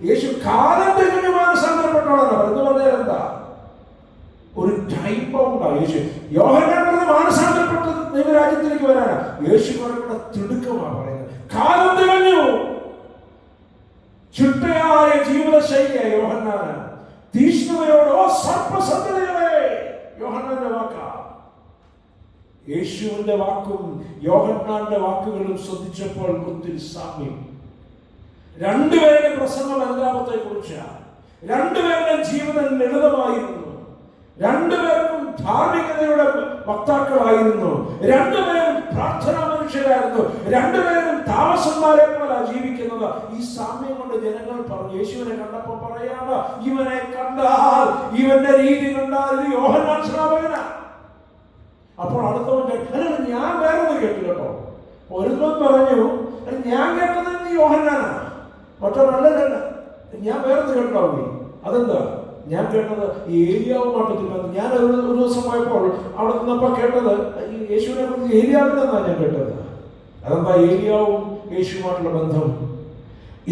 യേശു കാലം തികഞ്ഞു മാനസാന്തരപ്പെട്ടോളാണ് എന്ന് പറഞ്ഞാൽ എന്താ? ഒരു ടൈം ബൗണ്ടാണ്. യേശു യോഹന്നാൻ പറഞ്ഞത് മാനസാന്തരപ്പെട്ട ദൈവരാജ്യത്തിലേക്ക് വരാനാണ്. യേശു പറയുന്ന തിടുക്കമാണ് പറയുന്നത്. കാലം തികഞ്ഞു. ചിട്ടയായ ജീവിതശൈലിയായ യോഹന്നാന് തീഷ്ണതയോടോ സർപ്പസന്തതികളെ, യോഹന്നാന്റെ വാക്കാ. യേശുവിന്റെ വാക്കും യോഹന്നാന്റെ വാക്കുകളും ശ്രദ്ധിച്ചപ്പോൾ ഒത്തിരി സാമ്യം. രണ്ടുപേരുടെ പ്രസംഗം അനുതാപത്തെ കുറിച്ചാണ്. രണ്ടുപേരുടെ ജീവിതം ലളിതമായിരുന്നു. രണ്ടുപേർക്കും ധാർമ്മികതയുടെ വക്താക്കളായിരുന്നു. രണ്ടുപേരും പ്രാർത്ഥനാ മനുഷ്യരായിരുന്നു. രണ്ടുപേരും താമസന്മാരെ പോലെ ജീവിക്കുന്നത്. ഈ സാമ്യം കൊണ്ട് ജനങ്ങൾ പറഞ്ഞു. യേശുവിനെ കണ്ടപ്പോൾ പറയാണ്, ഇവനെ കണ്ടാൽ, ഇവന്റെ രീതി കണ്ടാൽ ഇത് യോഹന്നാൻ സ്നാപകനാ. അപ്പോൾ അടുത്തവൻ അല്ല, ഞാൻ വേറൊന്നും കേട്ടു കേട്ടോ. ഒരുവൻ പറഞ്ഞു, ഞാൻ കേട്ടത് യോഹന്നാനാണ്. മറ്റൊരല്ല, ഞാൻ വേറൊന്ന് കേട്ടോ. അതെന്താ? ഞാൻ കേട്ടത് ഈ ഏലിയാവുമായിട്ട് ബന്ധം. ഞാൻ ഒരു ദിവസം പോയപ്പോൾ അവിടെ നിന്നപ്പോൾ കേട്ടത് ഈ യേശുവിനെ കുറിച്ച് ഏലിയാവിനെന്നാണ് ഞാൻ കേട്ടത്. അതെന്താ? ഏലിയാവും യേശുവുമായിട്ടുള്ള ബന്ധം.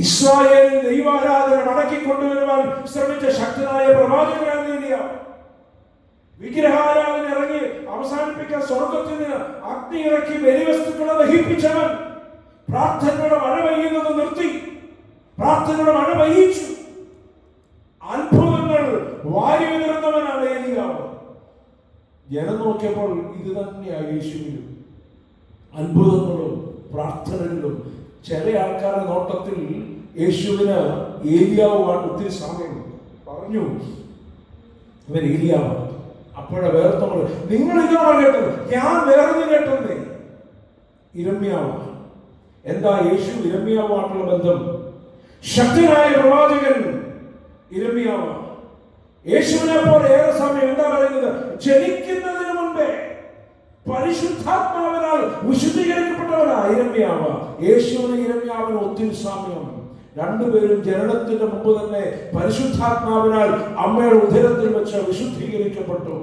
ഇസ്രായേലിൽ ദൈവാരാധന മടക്കിക്കൊണ്ടുവരുവാൻ ശ്രമിച്ച ശക്തനായ പ്രവാചകനാണ് ഏലിയാവ്. വിഗ്രഹാരാധന ഇറങ്ങി അവസാനിപ്പിക്കാൻ സ്വർഗത്തിന് അഗ്നി ഇറക്കി ബലിവസ്തുക്കളെ ദഹിപ്പിച്ചവൻ പ്രാർത്ഥനയുടെ മഴ പെയ്യുന്നത് നിർത്തി. പ്രാർത്ഥനയുടെ മഴ പെയ്യിച്ചു. അത്ഭുതങ്ങൾ വാരി വിതറുന്നവനാണ് ഏലിയാവ്. ജനം നോക്കിയപ്പോൾ ഇത് തന്നെയാണ് യേശുവിലും. അത്ഭുതങ്ങളും പ്രാർത്ഥനകളിലും. ചില ആൾക്കാരുടെ നോട്ടത്തിൽ യേശുവിന് ഏലിയാവുമാണ് ഒത്തിരി സാമ്യം. പറഞ്ഞു ഇവൻ ഏലിയാവ്. അപ്പോഴെ വേർത്തങ്ങൾ നിങ്ങൾ ഇതാണ് കേട്ടത്, ഞാൻ വേറെ കേട്ടതേ. ഇരമ്യാവ്. എന്താ യേശു ഇരമ്യാവുമായിട്ടുള്ള ബന്ധം? ശക്തനായ പ്രവാചകൻ ഇരമ്യാവ്. യേശുവിനെ പോലെ ഏറെ സമയം എന്താ പറയുന്നത്? ജനിക്കുന്നതിന് മുൻപേ പരിശുദ്ധാത്മാവിനാൽ വിശുദ്ധീകരിക്കപ്പെട്ടവനാണ് ഇരമ്യാവ്. യേശുവിന് ഇരമ്യാവിന് ഒത്തിരി സാമ്യം. രണ്ടുപേരും ജനനത്തിന്റെ മുമ്പ് തന്നെ പരിശുദ്ധാത്മാവിനാൽ അമ്മയുടെ ഉദരത്തിൽ വെച്ച് വിശുദ്ധീകരിക്കപ്പെട്ടു.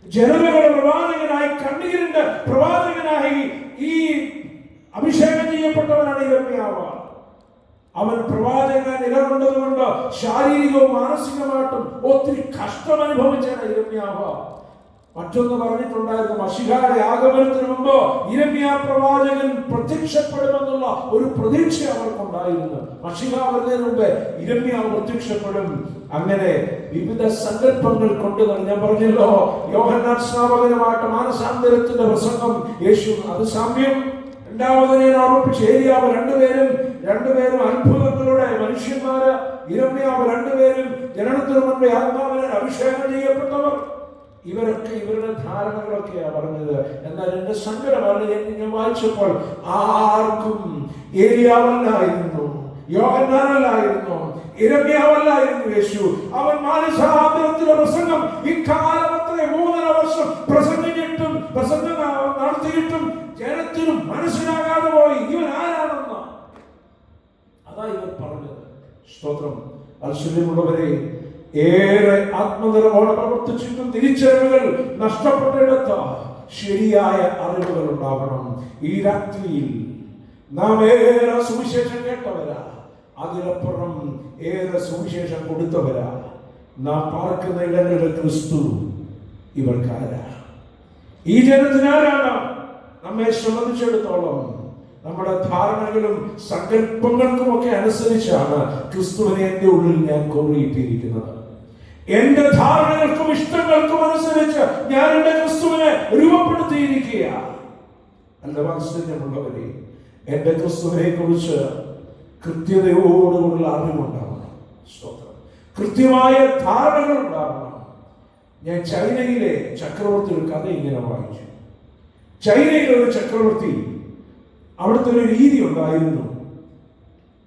ജനതകളുടെ പ്രവാചകനായി, കണ്ണീരിന്റെ പ്രവാചകനായി ഈ അഭിഷേകം ചെയ്യപ്പെട്ടവനാണ് ഇരമ്യാവ്. അവൻ പ്രവാചകനെ നിലകൊണ്ടതുകൊണ്ട് ശാരീരികവും മാനസികമായിട്ടും ഒത്തിരി കഷ്ടം അനുഭവിച്ചാണ് ഇരമ്യാവ്. മറ്റൊന്ന് പറഞ്ഞിട്ടുണ്ടായിരുന്നു, മശിഹായുടെ ആഗമനത്തിന് മുമ്പ് ഇരമ്യാ പ്രവാചകൻ പ്രത്യക്ഷപ്പെടുമെന്നുള്ള ഒരു പ്രതീക്ഷ അവർക്കുണ്ടായിരുന്നു. മശിഹ വരുന്നതിന് മുമ്പ് ഇരമ്യാവ് പ്രത്യക്ഷപ്പെടും. അങ്ങനെ വിവിധ സങ്കല്പങ്ങൾ കൊണ്ട് ഞാൻ പറഞ്ഞല്ലോ, യോഹന്നാൻ സ്നാപകനുമായിട്ട് മാനസാന്തരത്തിന്റെ പ്രസംഗം യേശു, അത് സാമ്യം. രണ്ടാമത് ഞാൻ ഓർമ്മിപ്പിച്ച ഏലിയാവ് രണ്ടുപേരും അത്ഭുതങ്ങളുടെ മനുഷ്യന്മാര്. ഇരമ്യാവ് രണ്ടുപേരും ജനനത്തിന് മുമ്പേ ആത്മാവിനാൽ അഭിഷേകം ചെയ്യപ്പെട്ടവർ. ഇവരൊക്കെ ഇവരുടെ ധാരണകളൊക്കെയാണ് പറഞ്ഞത്. എന്നാൽ എന്റെ സങ്കടമാണ്, ഞാൻ വായിച്ചപ്പോൾ ആർക്കും ഏലിയാവല്ലായിരുന്നു, യോഹന്നാനല്ലായിരുന്നു, ഇരമ്യാവല്ലായിരുന്നു യേശു. അവൻ മാനസാന്തരത്തിലെ പ്രസംഗം ഇക്കാലമത്രേ 3.5 വർഷം പ്രസംഗം നടത്തിയിട്ടും ജനത്തിനും മനസ്സിലാകാതെ പോയി ഇവൻ ആരാണെന്ന്. അതാ ഇവർ പറഞ്ഞത്. സ്തോത്രം. ഐശ്വര്യമുള്ളവരെ, ഏറെ ആത്മനിറവോടെ പ്രവർത്തിച്ചിട്ടും തിരിച്ചറിവുകൾ നഷ്ടപ്പെട്ടിടത്ത് ശരിയായ അറിവുകൾ ഉണ്ടാവണം. ഈ രാത്രിയിൽ നാം ഏറെ സുവിശേഷം കേട്ടവരാ, അതിലപ്പുറം ഏറെ സുവിശേഷം കൊടുത്തവരാ. നാം പാർക്കുന്ന ഇടങ്ങളിൽ ക്രിസ്തു ഇവർക്കാരാ, ഈ ജനത്തിനാരാണ്. നമ്മെ സംബന്ധിച്ചിടത്തോളം നമ്മുടെ ധാരണകളും സങ്കല്പങ്ങൾക്കും ഒക്കെ അനുസരിച്ചാണ് ക്രിസ്തുവിനെ എന്റെ ഉള്ളിൽ ഞാൻ കോറിയിട്ടിരിക്കുന്നത്. എന്റെ ധാരണകൾക്കും ഇഷ്ടങ്ങൾക്കും അനുസരിച്ച് ഞാൻ എന്റെ ക്രിസ്തുവിനെ രൂപപ്പെടുത്തിയിരിക്കുക. അല്ല വാത്സല്യമുള്ളവരെ, എന്റെ ക്രിസ്തുവിനെ കുറിച്ച് കൃത്യതയോടുകൂടുള്ള അറിവുണ്ടാവണം. കൃത്യമായ ധാരണകൾ ഉണ്ടാവണം. ഞാൻ ചൈനയിലെ ചക്രവർത്തി ഒരു കഥ ഇങ്ങനെ വായിച്ചു. ചൈനയിലെ ഒരു ചക്രവർത്തി, അവിടുത്തെ ഒരു രീതി ഉണ്ടായിരുന്നു.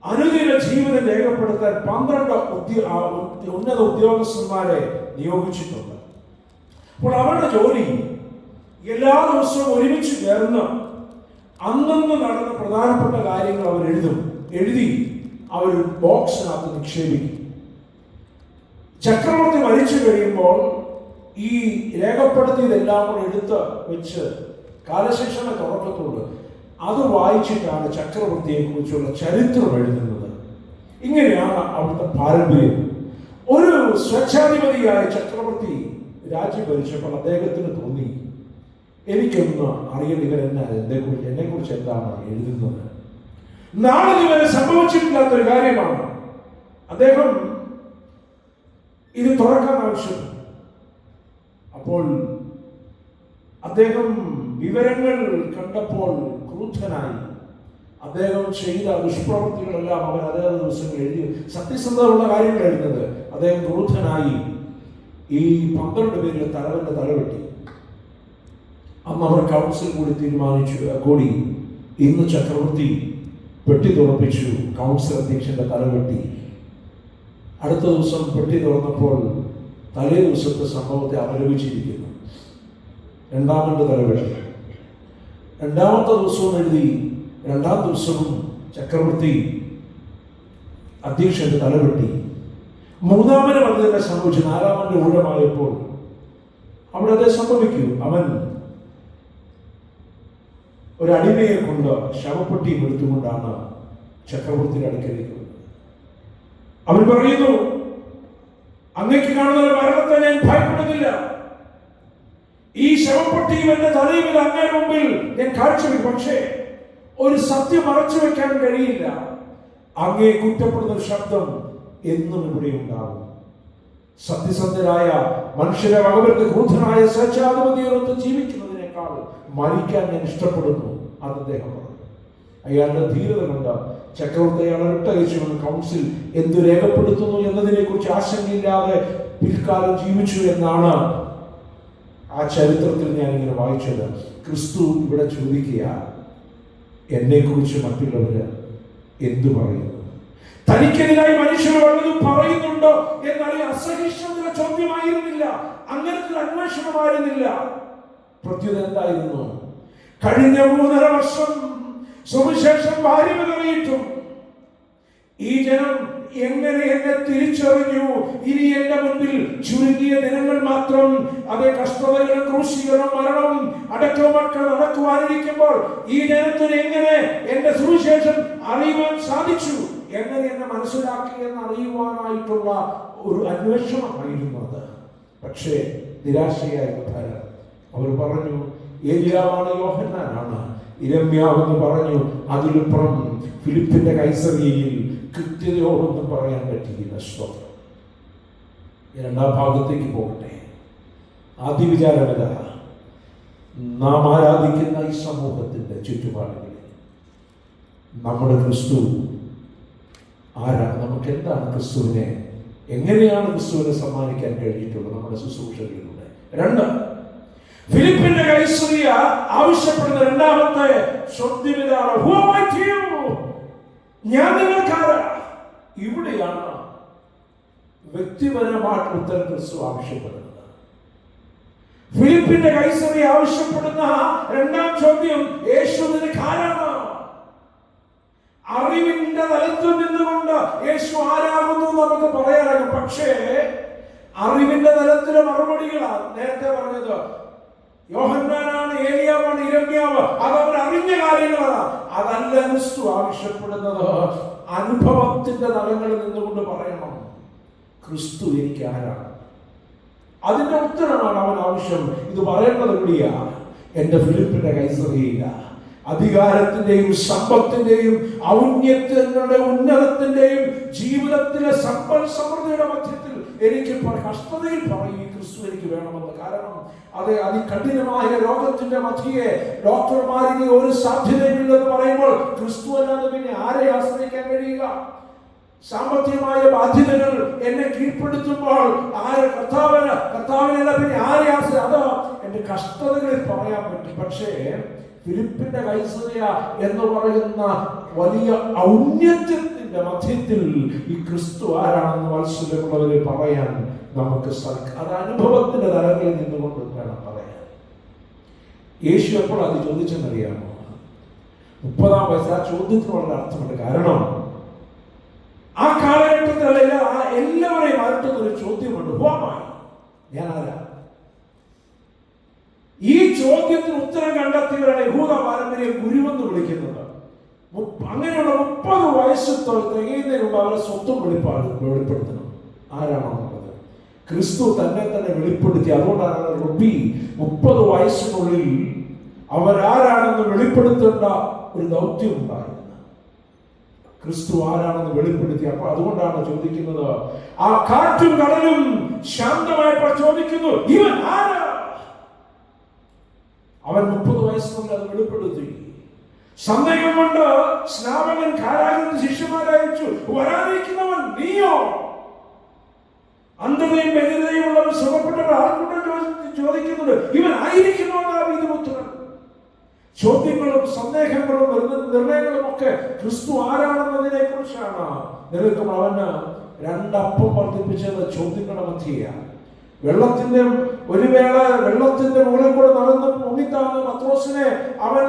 അനുദിന ജീവിതം രേഖപ്പെടുത്താൻ 12 ഉന്നത ഉദ്യോഗസ്ഥന്മാരെ നിയോഗിച്ചിട്ടുണ്ട്. അപ്പോൾ അവരുടെ ജോലി എല്ലാ ദിവസവും ഒരുമിച്ച് ചേർന്ന് അന്നന്ന് നടന്ന പ്രധാനപ്പെട്ട കാര്യങ്ങൾ അവർ എഴുതി അവർ ബോക്സിനകത്ത് നിക്ഷേപിക്കും. ചക്രവർത്തി മരിച്ചു കഴിയുമ്പോൾ ഈ രേഖപ്പെടുത്തിയതെല്ലാം കൂടെ എടുത്ത് വെച്ച് കാലശേഷമേ തുറക്കത്തുള്ളൂ. അത് വായിച്ചിട്ടാണ് ചക്രവർത്തിയെ കുറിച്ചുള്ള ചരിത്രം എഴുതുന്നത്. ഇങ്ങനെയാണ് അവിടുത്തെ പാരമ്പര്യം. ഒരു സ്വച്ഛാധിപതിയായ ചക്രവർത്തി രാജ്യം ഭരിച്ചപ്പോൾ അദ്ദേഹത്തിന് തോന്നി, എനിക്കൊന്ന് അറിയണം എന്നെ കുറിച്ച് എന്താണ് എഴുതുന്നത്. നാളെ ഇവരെ സംഭവിച്ചിട്ടില്ലാത്തൊരു കാര്യമാണ്. അദ്ദേഹം ഇത് തുറക്കാൻ ആവശ്യപ്പെട്ടു. അപ്പോൾ അദ്ദേഹം വിവരങ്ങൾ കണ്ടപ്പോൾ ക്രുദ്ധനായി. അദ്ദേഹം ചെയ്ത ദുഷ്പ്രവൃത്തികളെല്ലാം അവൻ അതേ ദിവസങ്ങൾ എഴുതി, സത്യസന്ധതയുള്ള കാര്യങ്ങൾ എഴുതുന്നത്. അദ്ദേഹം ക്രുദ്ധനായി ഈ 12 പേരിലെ തലവന്റെ തലവെട്ടി. അന്ന് അവർ കൗൺസിൽ കൂടി ഇന്ന് ചക്രവർത്തി പെട്ടി തുറപ്പിച്ചു. കൗൺസിൽ അധ്യക്ഷന്റെ തലവെട്ടി. അടുത്ത ദിവസം പെട്ടി തുറന്നപ്പോൾ തലേ ദിവസത്തെ സംഭവത്തെ അപലപിച്ചിരിക്കുന്നു. രണ്ടാമത്തെ തലവെട്ടി. രണ്ടാമത്തെ ദിവസവും എഴുതി. 2-ാം ദിവസവും ചക്രവർത്തി അധ്യക്ഷന്റെ തലവെട്ടി. 3-ാമനും അത് തന്നെ സംഭവിച്ചു. 4-ാമന്റെ ഊഴമായപ്പോൾ അവിടെ അതേ സംഭവിക്കൂ. അവൻ ഒരു അടിമയെ കൊണ്ട് ശവപ്പെട്ടിയും എടുത്തുകൊണ്ടാണ് ചക്രവർത്തിയുടെ അടുക്കലേക്ക് വരുന്നത്. അവൻ പറയുന്നു, അങ്ങേക്ക് കാണുന്ന മരണത്തെ ഞാൻ ഭയപ്പെടുന്നില്ല. ഈ ശവപ്പെട്ടിയും എന്റെ തലയിൽ അങ്ങേ മുമ്പിൽ ഞാൻ കാഴ്ചവെക്കും. പക്ഷേ ഒരു സത്യം മറച്ചു വെക്കാൻ കഴിയില്ല. അങ്ങേ കുറ്റപ്പെടുന്ന ഒരു ശബ്ദം എന്നും ഇവിടെ ഉണ്ടാകും. സത്യസന്ധരായ മനുഷ്യരെ വകവരുത്ത് ക്രൂദ്ധനായ സ്വച്ഛാധിപതിയോടൊത്ത് ജീവിക്കുന്നതിനേക്കാൾ മരിക്കാൻ ഞാൻ ഇഷ്ടപ്പെടുന്നു. അത് അദ്ദേഹം പറഞ്ഞു. അയാളുടെ ധീരത കൊണ്ട് ചക്രവർത്തി അയാളെ വിട്ടയച്ചു. കൗൺസിൽ എന്തു രേഖപ്പെടുത്തുന്നു എന്നതിനെ കുറിച്ച് ആശങ്കയില്ലാതെ പിൽക്കാലം ജീവിച്ചു എന്നാണ് ആ ചരിത്രത്തിൽ ഞാൻ ഇങ്ങനെ വായിച്ചത്. ക്രിസ്തു ഇവിടെ ചോദിക്കുക, എന്നെ കുറിച്ച് മറ്റുള്ളവര് എന്തു പറയുന്നു? തനിക്കെതിരായി മനുഷ്യർ വല്ലതും പറയുന്നുണ്ടോ എന്നാൽ ഈ അസഹിഷ്ണുത ചോദ്യമായിരുന്നില്ല, അങ്ങനത്തെ അന്വേഷണമായിരുന്നില്ല. പ്രത്യുത എന്തായിരുന്നു? കഴിഞ്ഞ 3.5 വർഷം സുവിശേഷം വാരി വിതറിയിട്ടും ഈ ജനം എങ്ങനെ എന്നെ തിരിച്ചറിഞ്ഞു? ഇനി എന്റെ മുൻപിൽ ചുരുങ്ങിയ ദിനങ്ങൾ മാത്രം, അതേ കഷ്ടതകളും ക്രൂശീകരണവും മരണവും അടക്കമൊക്കെ നടക്കുവാനിരിക്കുമ്പോൾ ഈ ജനത്തിന് എങ്ങനെ എന്റെ സുവിശേഷം അറിയുവാൻ സാധിച്ചു, എങ്ങനെ എന്നെ മനസ്സിലാക്കി എന്ന് അറിയുവാനായിട്ടുള്ള ഒരു അന്വേഷണമായിരുന്നു അത്. പക്ഷേ നിരാശയായിരുന്നു ഫലം. അവർ പറഞ്ഞു, ഏലിയാവാണ്, യോഹന്നാനാണ്, ഇരമ്യാവെന്ന് പറഞ്ഞു. അതിലുപുറം ഫിലിപ്പിന്റെ കൈസറിയയിൽ കൃത്യതയോടൊന്നും പറയാൻ പറ്റിയില്ല. സ്തോത്രം. രണ്ടാം ഭാഗത്തേക്ക് പോകട്ടെ. ആദ്യ വിചാരമല്ല, നാം ആരാധിക്കുന്ന ഈ സമൂഹത്തിന്റെ ചുറ്റുപാടുകളിൽ നമ്മുടെ ക്രിസ്തു ആരാണ്? നമുക്ക് എന്താണ് ക്രിസ്തുവിനെ, എങ്ങനെയാണ് ക്രിസ്തുവിനെ സമ്മാനിക്കാൻ കഴിഞ്ഞിട്ടുള്ളത് നമ്മുടെ ശുശ്രൂഷകളിലൂടെ? 2, ഫിലിപ്പിന്റെ കൈസറിയ ആവശ്യപ്പെടുന്ന രണ്ടാമത്തെ ചോദ്യം ഇതാണ്, Who am I to you? ഞാൻ നിങ്ങൾക്കാരാ? ഇവിടെയാണ് വ്യക്തിപരമായിട്ട് ഉത്തരം ക്രിസ്തു ആവശ്യപ്പെടുന്നത്. ഫിലിപ്പിന്റെ കൈസറിയ ആവശ്യപ്പെടുന്ന രണ്ടാം ചോദ്യം, യേശു നിനക്കാരാണ്? അറിവിന്റെ തലത്തിൽ നിന്നുകൊണ്ട് യേശു ആരാകുന്നു നമുക്ക് പറയാനാകും. പക്ഷേ അറിവിന്റെ തലത്തിലെ മറുപടികളാണ് നേരത്തെ പറഞ്ഞത്. യോഹന്നാനാണ്, ഏലിയാവാണ്, ഇരമ്യാവ്, അതവർ അറിഞ്ഞ കാര്യങ്ങളാണ്. അതല്ല ക്രിസ്തു ആവശ്യപ്പെടുന്നത്. അനുഭവത്തിന്റെ തലങ്ങളിൽ നിന്നുകൊണ്ട് പറയണം, ക്രിസ്തു എനിക്ക് ആരാണ്? അതിന്റെ ഉത്തരമാണ് അവൻ ആവശ്യം. ഇത് പറയേണ്ടത് എവിടെയാ? എന്റെ ഫിലിപ്പിന്റെ കൈസറിയില്ല. അധികാരത്തിന്റെയും സമ്പത്തിന്റെയും ഔന്നത്യങ്ങളുടെ ഉന്നതത്തിന്റെയും ജീവിതത്തിലെ സമ്പൽ സമൃദ്ധിയുടെ മധ്യത്തിൽ എനിക്ക് കഷ്ടതയിൽ പറയും, ക്രിസ്തു എനിക്ക് വേണമെന്ന്. കാരണം അത് അതികഠിനമായ രോഗത്തിന്റെ മധ്യയെ ഡോക്ടർമാരിന് ഒരു സാധ്യതയില്ലെന്ന് പറയുമ്പോൾ ക്രിസ്തു അല്ലാതെ പിന്നെ ആരെ ആശ്രയിക്കാൻ കഴിയുക? സാമ്പത്തികമായ ബാധ്യതകൾ എന്നെ കീഴ്പ്പെടുത്തുമ്പോൾ കർത്താവിനല്ല പിന്നെ ആരെ ആശ്രയിക്കുക? അത് എന്റെ കഷ്ടതകളിൽ പറയാൻ പറ്റും. പക്ഷേ ഫിലിപ്പിന്റെ കൈസറിയ എന്ന് പറയുന്ന വലിയ ഔന്നത്യത്തിന്റെ മധ്യത്തിൽ ഈ ക്രിസ്തു ആരാണെന്ന് വാത്സല്യമുള്ളവരെ പറയാൻ നമുക്ക് അത് അനുഭവത്തിന്റെ തലങ്ങളിൽ നിന്നുകൊണ്ട് വേണം പറയാൻ. യേശു എപ്പോൾ അത് ചോദിച്ചെന്നറിയാമോ? 30-ാം വയസ്സിൽ. ആ ചോദ്യത്തിന് വളരെ അർത്ഥമുണ്ട്. കാരണം ആ കാലഘട്ടത്തിൽ എല്ലാവരെയും അലട്ടുന്ന ഒരു ചോദ്യമുണ്ട്, ഞാൻ ആരാ? ഈ ചോദ്യത്തിന് ഉത്തരം കണ്ടെത്തിയവരാണ് യഹൂദ പാരമ്പര്യം ഗുരുവെന്ന് വിളിക്കുന്നത്. അങ്ങനെയുള്ള 30 വയസ്സ് തികയുന്നതിന് മുമ്പ് അവരെ സ്വന്തം വെളിപ്പെടുത്തണം ആരാണെന്നുള്ളത്. ക്രിസ്തു തന്നെ വെളിപ്പെടുത്തി. അതുകൊണ്ടാണ് റബ്ബി 30 വയസ്സിനുള്ളിൽ അവരാരാണെന്ന് വെളിപ്പെടുത്തേണ്ട ഒരു ദൗത്യം ഉണ്ടായിരുന്നത്. ക്രിസ്തു ആരാണെന്ന് വെളിപ്പെടുത്തി. അപ്പോൾ അതുകൊണ്ടാണ് ചോദിക്കുന്നത്, ആ കാറ്റും കടലും ശാന്തമായപ്പോൾ ചോദിക്കുന്നു, ഇവൻ ആരാ? അവൻ 30 വയസ്സിനുള്ളിൽ അത് വെളിപ്പെടുത്തി. സന്ദേഹം കൊണ്ട് സ്നാപകൻ കാരാഗ്രഹത്തിൽ ശിഷ്യന്മാരയച്ചു, വരാനിരിക്കുന്നവൻ നീയോ? അന്ധതയും ബധിരതയും ഉള്ളവർ സുഖപ്പെട്ടവർ ആൾക്കൂട്ടം ചോദിക്കുന്നുണ്ട്, ഇവൻ ആയിരിക്കുന്നു എന്നാണ് ഇത് ഉത്തരം. ചോദ്യങ്ങളും സന്ദേഹങ്ങളും നിർണയങ്ങളും ഒക്കെ ക്രിസ്തു ആരാണെന്നതിനെ കുറിച്ചാണ് നിൽക്കുമ്പോൾ അവന് 2 അപ്പം വർദ്ധിപ്പിച്ചത് ചോദ്യങ്ങളുടെ മധ്യയാണ്. ഒരു വേള വെള്ളത്തിന്റെ മുകളിൽ കൂടെ നടന്ന് പൊങ്ങിത്താന്ന് പത്രോസിനെ അവൻ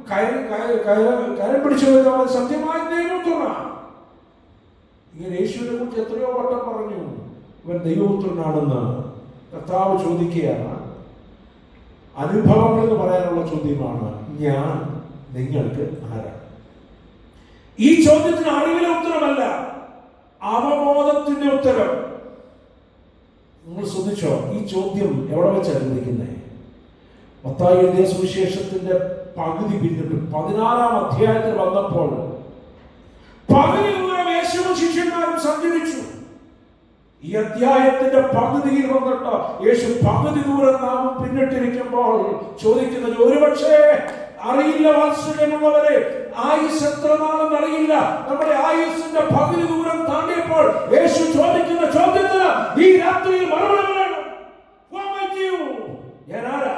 കയറി പിടിച്ചു. അവൻ സത്യമായി ദൈവപുത്രനാണ്. ഇങ്ങനെ യേശുവിനെ കുറിച്ച് എത്രയോ വട്ടം പറഞ്ഞു ഇവൻ ദൈവപുത്രനാണെന്ന്. കർത്താവ് ചോദിക്കുകയാണ്. അനുഭവങ്ങൾ എന്ന് പറയാനുള്ള ചോദ്യമാണ്, ഞാൻ നിങ്ങൾക്ക് ആരാണ്? ഈ ചോദ്യത്തിന് അറിവിലെ ഉത്തരമല്ല, അവബോധത്തിന്റെ ഉത്തരം. നിങ്ങൾ ശ്രദ്ധിച്ചോ? ഈ ചോദ്യം എവിടെ വെച്ചാണ് ചോദിക്കുന്നത്? മത്തായി എഴുതിയ സുവിശേഷത്തിന്റെ പകുതി പിന്നിട്ട് 16-ാം അധ്യായത്തിൽ വന്നപ്പോൾ പകുതി ദൂരം യേശുവും ശിഷ്യന്മാരും സഞ്ചരിച്ചു. ഈ അധ്യായത്തിന്റെ പകുതിയിൽ വന്നിട്ട് യേശു പകുതി ദൂരം നാമം പിന്നിട്ടിരിക്കുമ്പോൾ ചോദിക്കുന്നത്, ഒരുപക്ഷേ അറിയില്ല വാത്സല്യമുള്ളവരെ, ആയുസ് എത്ര നാളെന്ന് അറിയില്ല. നമ്മുടെ ആയുസിന്റെ പകുതി ദൂരം താണ്ടിയപ്പോൾ യേശു ചോദിക്കുന്ന ചോദ്യത്തിന് ഈ രാത്രിയിൽ മറുപടി വേണം. ഞാൻ ആരാ?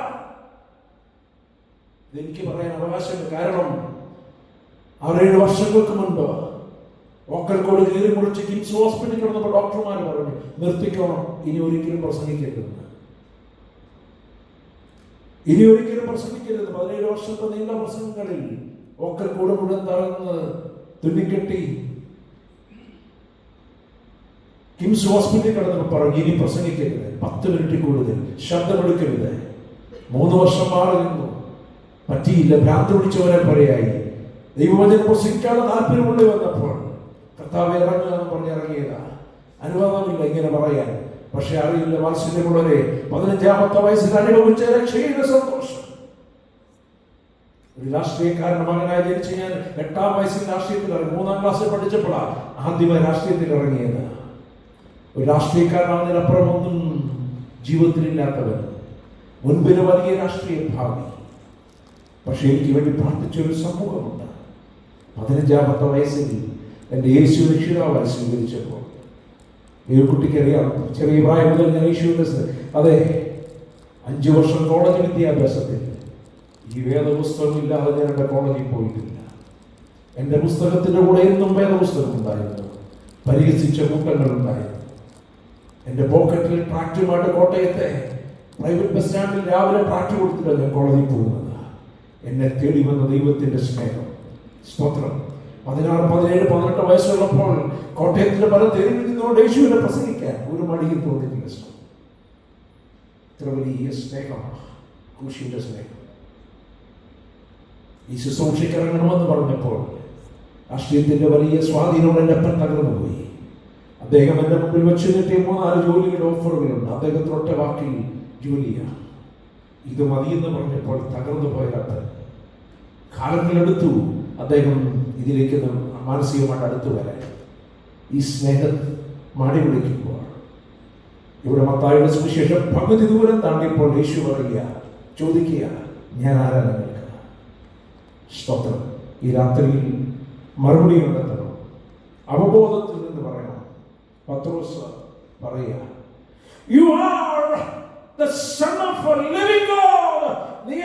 ഇതെനിക്ക് പറയാൻ അവകാശമുണ്ട്. കാരണം 6-7 വർഷങ്ങൾക്ക് മുൻപ് ഓക്കൽക്കോട് കീറി മുറിച്ച് കിംസ് ഹോസ്പിറ്റലിൽ കിടന്നപ്പോൾ ഡോക്ടർമാർ പറഞ്ഞു, നിർത്തിക്കണം, ഇനി ഒരിക്കലും പ്രസംഗിക്കരുതെന്ന്. ഇനി ഒരിക്കലും പ്രസംഗിക്കരുത്. 17 വർഷത്തെ നീണ്ട പ്രസംഗങ്ങളിൽ ഒക്കെ കൂടെ മുഴുവൻ താഴ്ന്ന് തുന്നിക്കെട്ടി കിംസ് ഹോസ്പിറ്റലിൽ കിടന്നപ്പോൾ പറഞ്ഞു, ഇനി പ്രസംഗിക്കരുത്, 10 മിനിറ്റ് കൂടുതൽ ശബ്ദമെടുക്കരുത്. 3 വർഷം മാറി നിന്നു, പറ്റിയില്ല. ഭ്രാന്ത് പിടിച്ചവരെ പറയായി. ദൈവവചനം പ്രസംഗിക്കാതെ താല്പര്യമുള്ളി വന്നപ്പോൾ കർത്താവ് ഇറങ്ങുക എന്ന് പറഞ്ഞ് ഇറങ്ങിയതാ. അനുവാദമില്ല ഇങ്ങനെ പറയാൻ. പക്ഷെ അറിയില്ല വാത്സല്യമുള്ളവരെ, 15ാമത്തെ വയസ്സിൽ അനുഭവിച്ച രക്ഷയുടെ സന്തോഷം. ഒരു രാഷ്ട്രീയക്കാരന്റെ മകനായി ജനിച്ച് ഞാൻ 8ാം വയസ്സിൽ രാഷ്ട്രീയത്തിൽ ഇറങ്ങി. 3ാം ക്ലാസ്സിൽ പഠിച്ചപ്പോഴാണ് ആദ്യമായി രാഷ്ട്രീയത്തിൽ ഇറങ്ങിയത്. ഒരു രാഷ്ട്രീയക്കാരനാകുന്നതിനപ്പുറം ഒന്നും ജീവിതത്തിലില്ലാത്തവൻ, മുൻപിന് വലിയ രാഷ്ട്രീയ ഭാവി. പക്ഷെ എനിക്ക് വേണ്ടി പ്രാർത്ഥിച്ചൊരു സമൂഹമുണ്ട്. 15ാമത്തെ വയസ്സിൽ എൻ്റെ യേശു രക്ഷിതാവായി സ്വീകരിച്ചപ്പോൾ ഈ കുട്ടിക്ക് അറിയാം, ചെറിയ പ്രായം മുതൽ ഞാൻ യേശുവിൻ്റെ അതെ 5 വർഷം കോളേജ് വിദ്യാഭ്യാസത്തിൽ ഈ വേദപുസ്തകം ഇല്ലാതെ ഞാൻ എൻ്റെ കോളേജിൽ പോയിട്ടില്ല. എൻ്റെ പുസ്തകത്തിൻ്റെ കൂടെ എന്നും വേദപുസ്തകം ഉണ്ടായിരുന്നു. പരിഹസിച്ച കൂട്ടങ്ങളുണ്ടായിരുന്നു. എൻ്റെ പോക്കറ്റിൽ ട്രാക്റ്റുമായിട്ട് കോട്ടയത്തെ പ്രൈവറ്റ് ബസ് സ്റ്റാൻഡിൽ രാവിലെ ട്രാക്റ്റ് കൊടുത്തിട്ടാണ് ഞാൻ കോളേജിൽ പോകുന്നത്. എന്നെ തേടി വന്ന ദൈവത്തിൻ്റെ സ്നേഹം. സ്തോത്രം. 16, 17, 18 വയസ്സുള്ളപ്പോൾ കോട്ടയത്തിന്റെ പല തെരുവിൽ നിന്നുകൊണ്ട് യേശുവിനെ പ്രസംഗിക്കാൻ ഒരു മടിയിൽ തോന്നിയില്ല. ഇത്ര വലിയ സ്നേഹമാണ് ക്രൂശിന്റെ സ്നേഹം. ഈ ശുശ്രൂഷയ്ക്കിറങ്ങണമെന്ന് പറഞ്ഞപ്പോൾ രാഷ്ട്രീയത്തിന്റെ വലിയ സ്വാധീനം എൻ്റെ അപ്പൻ തകർന്നു പോയി. അദ്ദേഹം എൻ്റെ മുമ്പിൽ വെച്ച് നീട്ടിയ 3-4 ജോലിയുടെ ഓഫറുകളുണ്ട്. അദ്ദേഹത്തിന് ഒറ്റ വാക്കിൽ ജോലിയാണ്. ഇത് മതിയെന്ന് പറഞ്ഞപ്പോൾ തകർന്നു പോയ അപ്പൻ കാലങ്ങളെടുത്തു അദ്ദേഹം ഇതിലേക്ക് മാനസികമായിട്ട് അടുത്തു വരാൻ. ഈ സ്നേഹം മാടി വിളിക്കുമ്പോൾ ഇവിടെ മത്തായിയുടെ സുവിശേഷം പകുതി ദൂരം താണ്ടിയപ്പോൾ യേശു പറയുക, ചോദിക്കുക, ഞാൻ ആരാ നിങ്ങൾക്ക്? സ്തോത്രം. ഈ രാത്രിയിൽ മറുപടി കണ്ടെത്തണം, അവബോധത്തിൽ നിന്ന് പറയണം. പത്രോസ് പറയുക, U are the son of A living God. നീ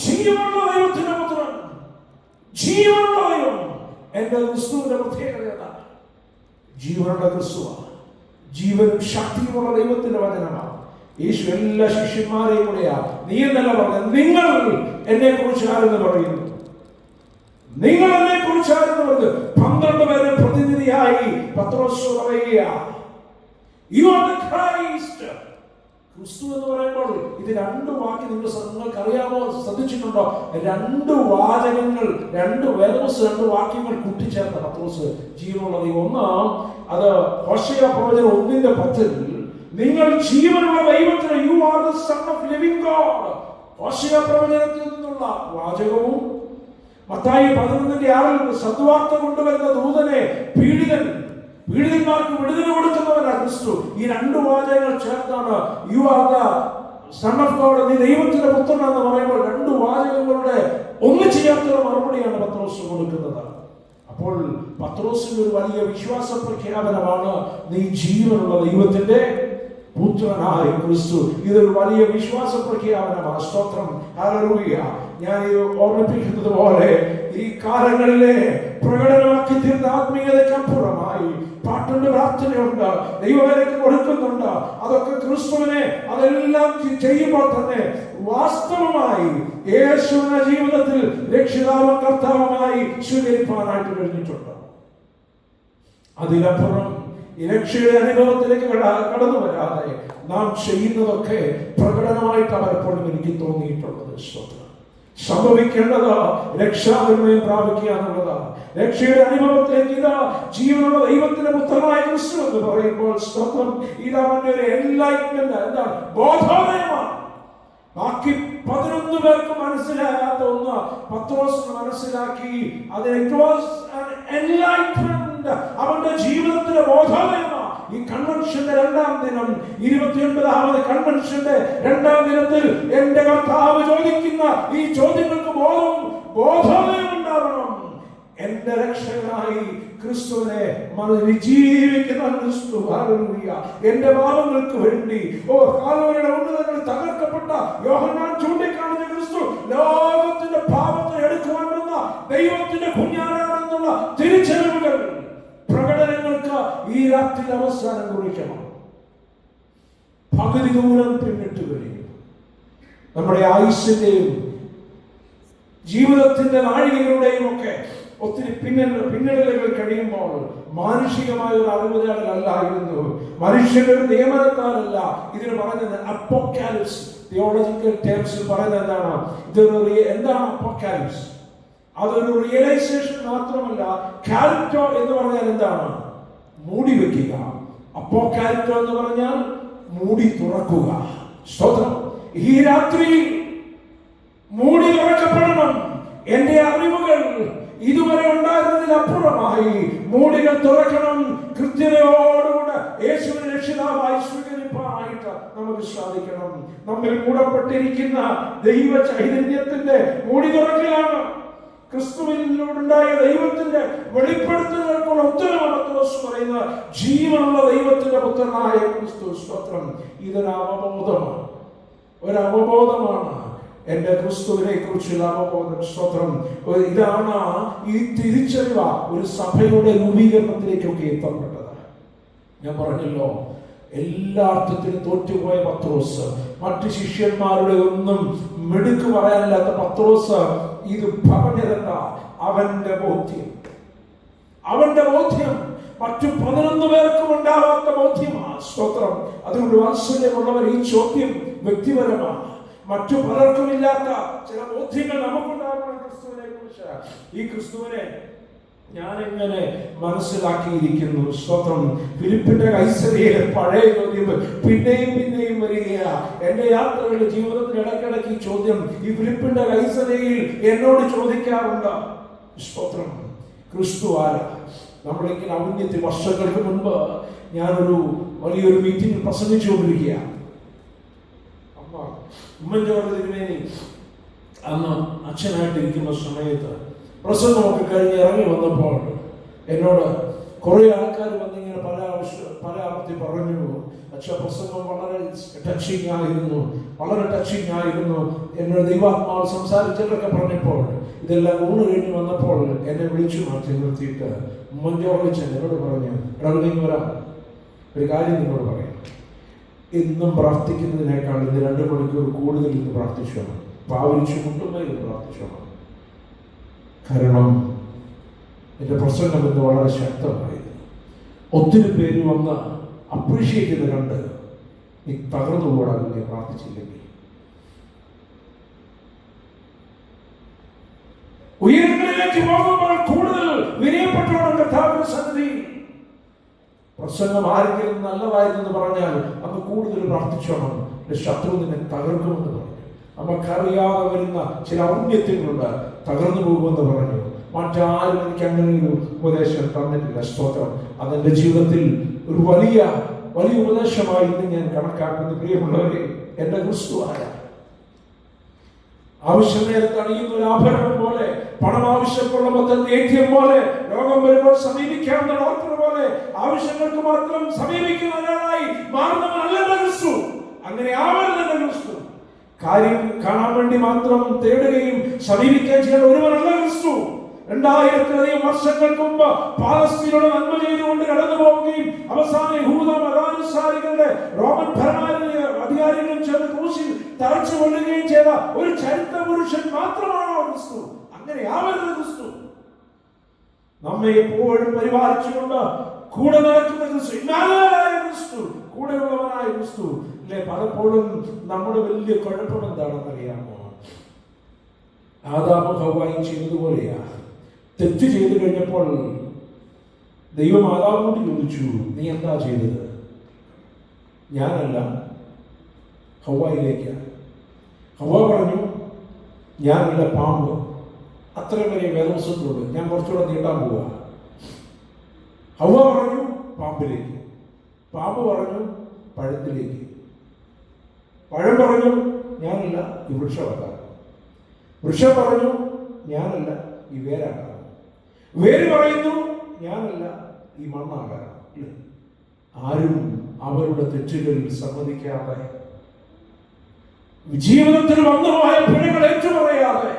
ജീവനുള്ള ദൈവത്തിന്റെ പുത്രൻ. ജീവനുള്ള ദൈവം. എന്റെ ക്രിസ്തുവിന്റെ പ്രത്യേകത ജീവനുള്ള ക്രിസ്തുവാണ്. ജീവനും ശക്തിയുമുള്ള ദൈവത്തിന്റെ വചനമാണ്. യേശു എല്ലാ ശിഷ്യന്മാരെയും കൂടെയാ നീ എന്നല്ല പറഞ്ഞത്, നിങ്ങൾ എന്നെ കുറിച്ച് ആരെന്ന് പറയുന്നു? നിങ്ങൾ എന്നെ കുറിച്ച് ആരെന്ന് പറഞ്ഞത്? 12 പേരെ പ്രതിനിധിയായി പത്രോസ് പറയുക, യു ആർ ദ ക്രൈസ്റ്റ്. ക്രിസ്തു എന്ന് പറയുമ്പോൾ ഇത് 2 വാക്യം നിങ്ങൾക്ക് അറിയാമോ, ശ്രദ്ധിച്ചിട്ടുണ്ടോ? 2 വാചകങ്ങൾ, 2 വേദപുസ്തകം 2 വാക്യങ്ങൾ കൂട്ടിച്ചേർത്ത പത്രോസ് ജീവനുള്ള ദൈവം. ഒന്ന് അത് ഹോശേയ പ്രവചനം 1:10 നിങ്ങൾ ജീവനുള്ള ദൈവത്തിന്, you are the son of living god. Hosea പ്രവചനത്തിൽ നിന്നുള്ള വാചകവും മത്തായി 11:6 സദ്വാർത്ത കൊണ്ടുവരുന്ന ദൂതനെ പീഡിതന്മാർക്ക് വിടുതൽ കൊടുക്കുന്നവനാണ് ക്രിസ്തു. ഈ 2 വാചകങ്ങൾ ചേർത്താണ് U are the son of God, നീ ദൈവത്തിന്റെ പുത്രനാണെന്ന് പറയുമ്പോൾ 2 വാചകങ്ങളുടെ ഒന്നിച്ചു ചേർത്തുള്ള മറുപടിയാണ് പത്രോസ് കൊടുക്കുന്നത്. അപ്പോൾ പത്രോസിന്റെ ഒരു വലിയ വിശ്വാസ പ്രഖ്യാപനമാണ്, നീ ജീവനുള്ള ദൈവത്തിന്റെ പുത്രനായ ക്രിസ്തു. ഇതൊരു വലിയ വിശ്വാസ പ്രഖ്യാപനമാണ്. സ്തോത്രം. ഹല്ലേലൂയ. ഞാൻ ഓർമ്മിപ്പിക്കുന്നത് പോലെ ഈ കാലങ്ങളിലെ പ്രകടനമാക്കി തീർന്ന ആത്മീയതയ്ക്കപ്പുറമായി പാട്ടുണ്ട്, പ്രാർത്ഥനയുണ്ട്, ദൈവവേലയ്ക്ക് കൊടുക്കുന്നുണ്ട്. അതൊക്കെ ക്രിസ്തുവിനെ അതെല്ലാം ചെയ്യുമ്പോൾ തന്നെ വാസ്തവമായി യേശുവിനെ ജീവിതത്തിൽ രക്ഷിതാവും കർത്താവുമായി സ്വീകരിക്കാനായിട്ട് കഴിഞ്ഞിട്ടുണ്ട്. അതിനപ്പുറം ഈ രക്ഷയുടെ അനുഭവത്തിലേക്ക് കടന്നു വരാതെ നാം ചെയ്യുന്നതൊക്കെ പ്രകടനമായിട്ട് പലപ്പോഴും എനിക്ക് തോന്നിയിട്ടുള്ളത്. സ്തോത്രം. സംഭവിക്കേണ്ടത് രക്ഷാനിർണയം പ്രാപിക്കുക എന്നുള്ളതാണ്. രക്ഷയുടെ അനുഭവത്തിലേക്ക് ഇതാ ജീവനുള്ള ദൈവത്തിന്റെ പുത്രനായ ക്രിസ്തു എന്ന് പറയുമ്പോൾ സ്തോത്രം, ഇതാ ഒരു എൻലൈറ്റ്മെന്റ്, എന്താണ്? ബോധോദയമാണ്. ബാക്കി 11 പേർക്ക് മനസ്സിലാകാത്ത ഒന്ന് പത്രോസ് മനസ്സിലാക്കി. അത് അവന്റെ ജീവിതത്തിലെ ബോധോദയമാണ്. ഈ കൺവെൻഷന്റെ 2ാം ദിനം, 29ാമത് കൺവെൻഷന്റെ 2ാം ദിനത്തിൽ എന്റെ കർത്താവ് ചോദിക്കുന്ന ഈ ചോദ്യങ്ങൾക്ക് ബോധോദയം ഉണ്ടാവണം. എന്റെ രക്ഷകനായി ക്രിസ്തുവിനെ ജീവിക്കുന്ന ക്രിസ്തു, ഹല്ലേലൂയ, എന്റെ പാപങ്ങൾക്ക് വേണ്ടി കാൽവരിയുടെ ഉന്നതങ്ങളിൽ തകർക്കപ്പെട്ട യോഹന്നാൻ ചൂണ്ടിക്കാണിച്ച ക്രിസ്തു ലോകത്തിന്റെ പാപത്തെ എടുക്കുവാൻ വന്ന ദൈവത്തിന്റെ കുഞ്ഞാടാണെന്നുള്ള തിരിച്ചറിവുകൾ, പ്രകടനങ്ങൾക്ക് ഈ രാത്രി അവസാനം കുറിക്കണം. പകുതി ദൂരം പിന്നിട്ട് കഴിയും. നമ്മുടെ ആയുസ്സിന്റെയും ജീവിതത്തിന്റെ നാഴികകളുടെയും ഒക്കെ ഒത്തിരി പിന്നിടലുകൾ കഴിയുമ്പോൾ മാനുഷികമായ ഒരു അറിവ് നേടലല്ലായിരുന്നു, മനുഷ്യന്റെ ഒരു നിയമനത്താലല്ല. ഇതിന് പറയുന്നത് അപ്പോക്കാലിപ്സ്. തിയോളജിക്കൽ ടേംസിൽ പറയുന്നത് എന്താണ്? എന്താണ് അപ്പോക്കാലിപ്സ്? അതൊരു റിയലൈസേഷൻ മാത്രമല്ല. കാലിപ്റ്റോ എന്ന് പറഞ്ഞാൽ എന്താണ്? മൂടി വെക്കുക. അപ്പോക്കാലിപ്റ്റോ എന്ന് പറഞ്ഞാൽ മൂടി തുറക്കുക. സ്തോത്രം. ഈ രാത്രി മൂടി തുറക്കപ്പെടണം. എന്റെ അറിവുകൾ ഇതുവരെ ഉണ്ടായിരുന്നതിനപ്പുറമായി മൂടികൾ തുറക്കണം. കൃത്യതയോടുകൂടെ യേശുവിനെ രക്ഷിതാവായി സ്വീകരിക്കാനായിട്ട് നമുക്ക് സാധിക്കണം. നമ്മിൽ മൂടപ്പെട്ടിരിക്കുന്ന ദൈവ ചൈതന്യത്തിന്റെ മൂടി തുറക്കലാണ്. ക്രിസ്തുവിനോടുണ്ടായ ദൈവത്തിന്റെ വെളിപ്പെടുത്തലുകൾക്കുള്ള ഉത്തരമാണ് പറയുന്ന ജീവനുള്ള ദൈവത്തിന്റെ പുത്രനായ ക്രിസ്തു. സ്തോത്രം. ഇതൊരു അവബോധമാണ്, ഒരു അവബോധമാണ്. എന്റെ ക്രിസ്തുവിനെ കുറിച്ചുള്ള അവബോധം. സ്തോത്രം. ഇതാണ് ഈ തിരിച്ചറിവ് ഒരു സഭയുടെ രൂപീകരണത്തിലേക്കൊക്കെ എത്തപ്പെട്ടത്. ഞാൻ പറഞ്ഞല്ലോ, എല്ലാ അർത്ഥത്തിലും തോറ്റുപോയ പത്രോസ്, മറ്റു ശിഷ്യന്മാരുടെ ഒന്നും മിടുക്ക് പറയാനില്ലാത്ത പത്രോസ് ഇത് പറഞ്ഞതല്ല. അവന്റെ ബോധ്യം മറ്റു 11 പേർക്കും ഉണ്ടാവാത്ത ബോധ്യമാണ്. സ്തോത്രം. അതുകൊണ്ട് വാത്സല്യമുള്ളവർ, ഈ ചോദ്യം വ്യക്തിപരമാണ്. മറ്റു പലർക്കും ഇല്ലാത്ത ചില ബോധ്യങ്ങൾ നമുക്കുണ്ടാവണം ക്രിസ്തുവിനെ കുറിച്ച്. ഈ ക്രിസ്തുവിനെ ഞാൻ എങ്ങനെ മനസ്സിലാക്കിയിരിക്കുന്നു? സ്തോത്രം. ഫിലിപ്പിന്റെ കൈസരിയിലെ പഴയ ചോദ്യം പിന്നെയും വരികയാ. എന്റെ യാത്രകളുടെ ജീവിതത്തിൽ ഇടയ്ക്കിടയ്ക്ക് ഈ ചോദ്യം ഈ ഫിലിപ്പിന്റെ കൈസരിയിൽ എന്നോട് ചോദിക്കാറുണ്ട്. സ്തോത്രം. ക്രിസ്തു ആരാ? നമ്മളിങ്ങനെ ഔന്നത്യത്തിൽ വർഷങ്ങൾക്ക് മുൻപ് ഞാനൊരു വലിയൊരു മീറ്റിംഗിൽ പ്രസംഗിച്ചുകൊണ്ടിരിക്കുകയാണ്. ഉമ്മൻചോട് തിരുമേനി അന്ന് അച്ഛനായിട്ടിരിക്കുന്ന സമയത്ത് പ്രസംഗമൊക്കെ കഴിഞ്ഞ് ഇറങ്ങി വന്നപ്പോൾ എന്നോട് കുറെ ആൾക്കാർ വന്നിങ്ങനെ പല ആവർത്തി പറഞ്ഞു, അച്ഛ പ്രസംഗം വളരെ ടച്ചിങ് ആയിരുന്നു. എന്നോട് ദൈവാത്മാവ് സംസാരിച്ചതൊക്കെ പറഞ്ഞപ്പോൾ ഇതെല്ലാം ഊണ് കഴിഞ്ഞ് വന്നപ്പോൾ എന്നെ വിളിച്ചു മാറ്റി നിർത്തിയിട്ട് ഉമ്മൻചോട് എന്നോട് പറഞ്ഞു, വരാം, ഒരു കാര്യം നിന്നോട് പറയാം. ഇന്നും പ്രാർത്ഥിക്കുന്നതിനേക്കാൾ ഇന്ന് 2 മണിക്കൂർ കൂടുതൽ ഇന്ന് പ്രാർത്ഥിച്ചോണം, പാവലിച്ചു മുട്ടുമ്പോൾ ഇന്ന് പ്രാർത്ഥിച്ചോണം. കാരണം എൻ്റെ പ്രസംഗം ഇന്ന് വളരെ ശക്തമായിരുന്നു. ഒത്തിരി പേര് വന്ന് അപ്രീഷിയേറ്റ് ചെയ്ത് കണ്ട് നീ തകർന്നുകൂടാതെ നീ പ്രാർത്ഥിച്ചില്ലെങ്കിൽ. ഉയരങ്ങളിലേക്ക് പോകുമ്പോൾ കൂടുതൽ വിനയപ്പെട്ടോണം കർത്താവിന്റെ സന്നിധി. പ്രസംഗം ആരെങ്കിലും നല്ലതായിരുന്നു പറഞ്ഞാൽ അന്ന് കൂടുതൽ പ്രാർത്ഥിച്ചോണം, ശത്രു നിന്നെ തകർക്കുമെന്ന് പറഞ്ഞു. നമുക്കറിയാതെ വരുന്ന ചില ഔന്നത്യങ്ങളുണ്ട്, തകർന്നു പോകുമെന്ന് പറഞ്ഞു. മറ്റാരും എനിക്ക് അങ്ങനെ ഒരു ഉപദേശം തന്നിട്ടില്ല. സ്തോത്രം. അതെന്റെ ജീവിതത്തിൽ ഒരു വലിയ ഉപദേശമായി ഇന്ന് ഞാൻ കണക്കാക്കുന്ന പ്രിയമുള്ളവരെ, എന്റെ ക്രിസ്തുവായ ആവശ്യം നേരത്തെ അണിയുന്ന ഒരു ആഭരണം പോലെ, പണം ആവശ്യമുള്ളപ്പോൾ ATM പോലെ, രോഗം വരുമ്പോൾ സമീപിക്കാവുന്ന ഡോക്ടർ പോലെ ആവശ്യങ്ങൾക്ക് മാത്രം സമീപിക്കുന്ന ഒരാളായി മാറുന്നവനല്ല ക്രിസ്തു. അങ്ങനെ ആവരുത് എന്റെ ക്രിസ്തു. കാര്യം കാണാൻ വേണ്ടി മാത്രം തേടുകയും സമീപിക്കുകയും ചെയ്യുന്ന ഒരുവനല്ല ക്രിസ്തു. 2000-ലധികം വർഷങ്ങൾക്ക് മുമ്പ് പാലസ്തീനോട് നന്മ ചെയ്തുകൊണ്ട് കടന്നു പോവുകയും അവസാന യഹൂദ മതാനുസാരികളുടെ റോമൻ അധികാരികളും ചേർന്ന് ക്രൂശിൽ തറച്ചു കൊള്ളുകയും ചെയ്ത ഒരു ചരിത്ര പുരുഷൻ മാത്രമാണോ ക്രിസ്തു? അങ്ങനെ ആവരുത് ക്രിസ്തു. നമ്മെ എപ്പോഴും പരിപാലിച്ചുകൊണ്ട് കൂടെ നടക്കുന്ന ക്രിസ്തു, ഇമ്മാനുവേലായ ക്രിസ്തു, കൂടെയുള്ളവനായ ക്രിസ്തു. അല്ലെ, പലപ്പോഴും നമ്മുടെ വലിയ കുഴപ്പം എന്താണെന്ന് അറിയാമോ? ആദാമും ഹവ്വായും ചെയ്തതുപോലെയാ. തെറ്റ് ചെയ്തു കഴിഞ്ഞപ്പോൾ ദൈവം ആദാമിനോട് ചോദിച്ചു, നീ എന്താ ചെയ്തത്? ഞാനല്ല, ഹവ്വായിലേക്കാ. ഹവ്വ പറഞ്ഞു, ഞാനല്ല, പാമ്പ്. അത്രയും വലിയ വേദവസ്തുക്കളുണ്ട്, ഞാൻ കുറച്ചുകൂടെ നീട്ടാൻ പോവുക. ഹവ്വ പറഞ്ഞു പാമ്പിലേക്ക്, പാമ്പ് പറഞ്ഞു പഴത്തിലേക്ക്, പഴം പറഞ്ഞു ഞാനല്ല, ഈ വൃക്ഷമല്ല, വൃക്ഷം പറഞ്ഞു ഞാനല്ല, ഈ വേരാണ്, വേര് പറയുന്നു ഞാനല്ല, ഈ മണ്ണാകാരം. ആരും അവരുടെ തെറ്റുകൾ സമ്മതിക്കാതെ, ജീവിതത്തിൽ വന്നുപോയ പിഴകൾ ഏറ്റുപറയാതെ,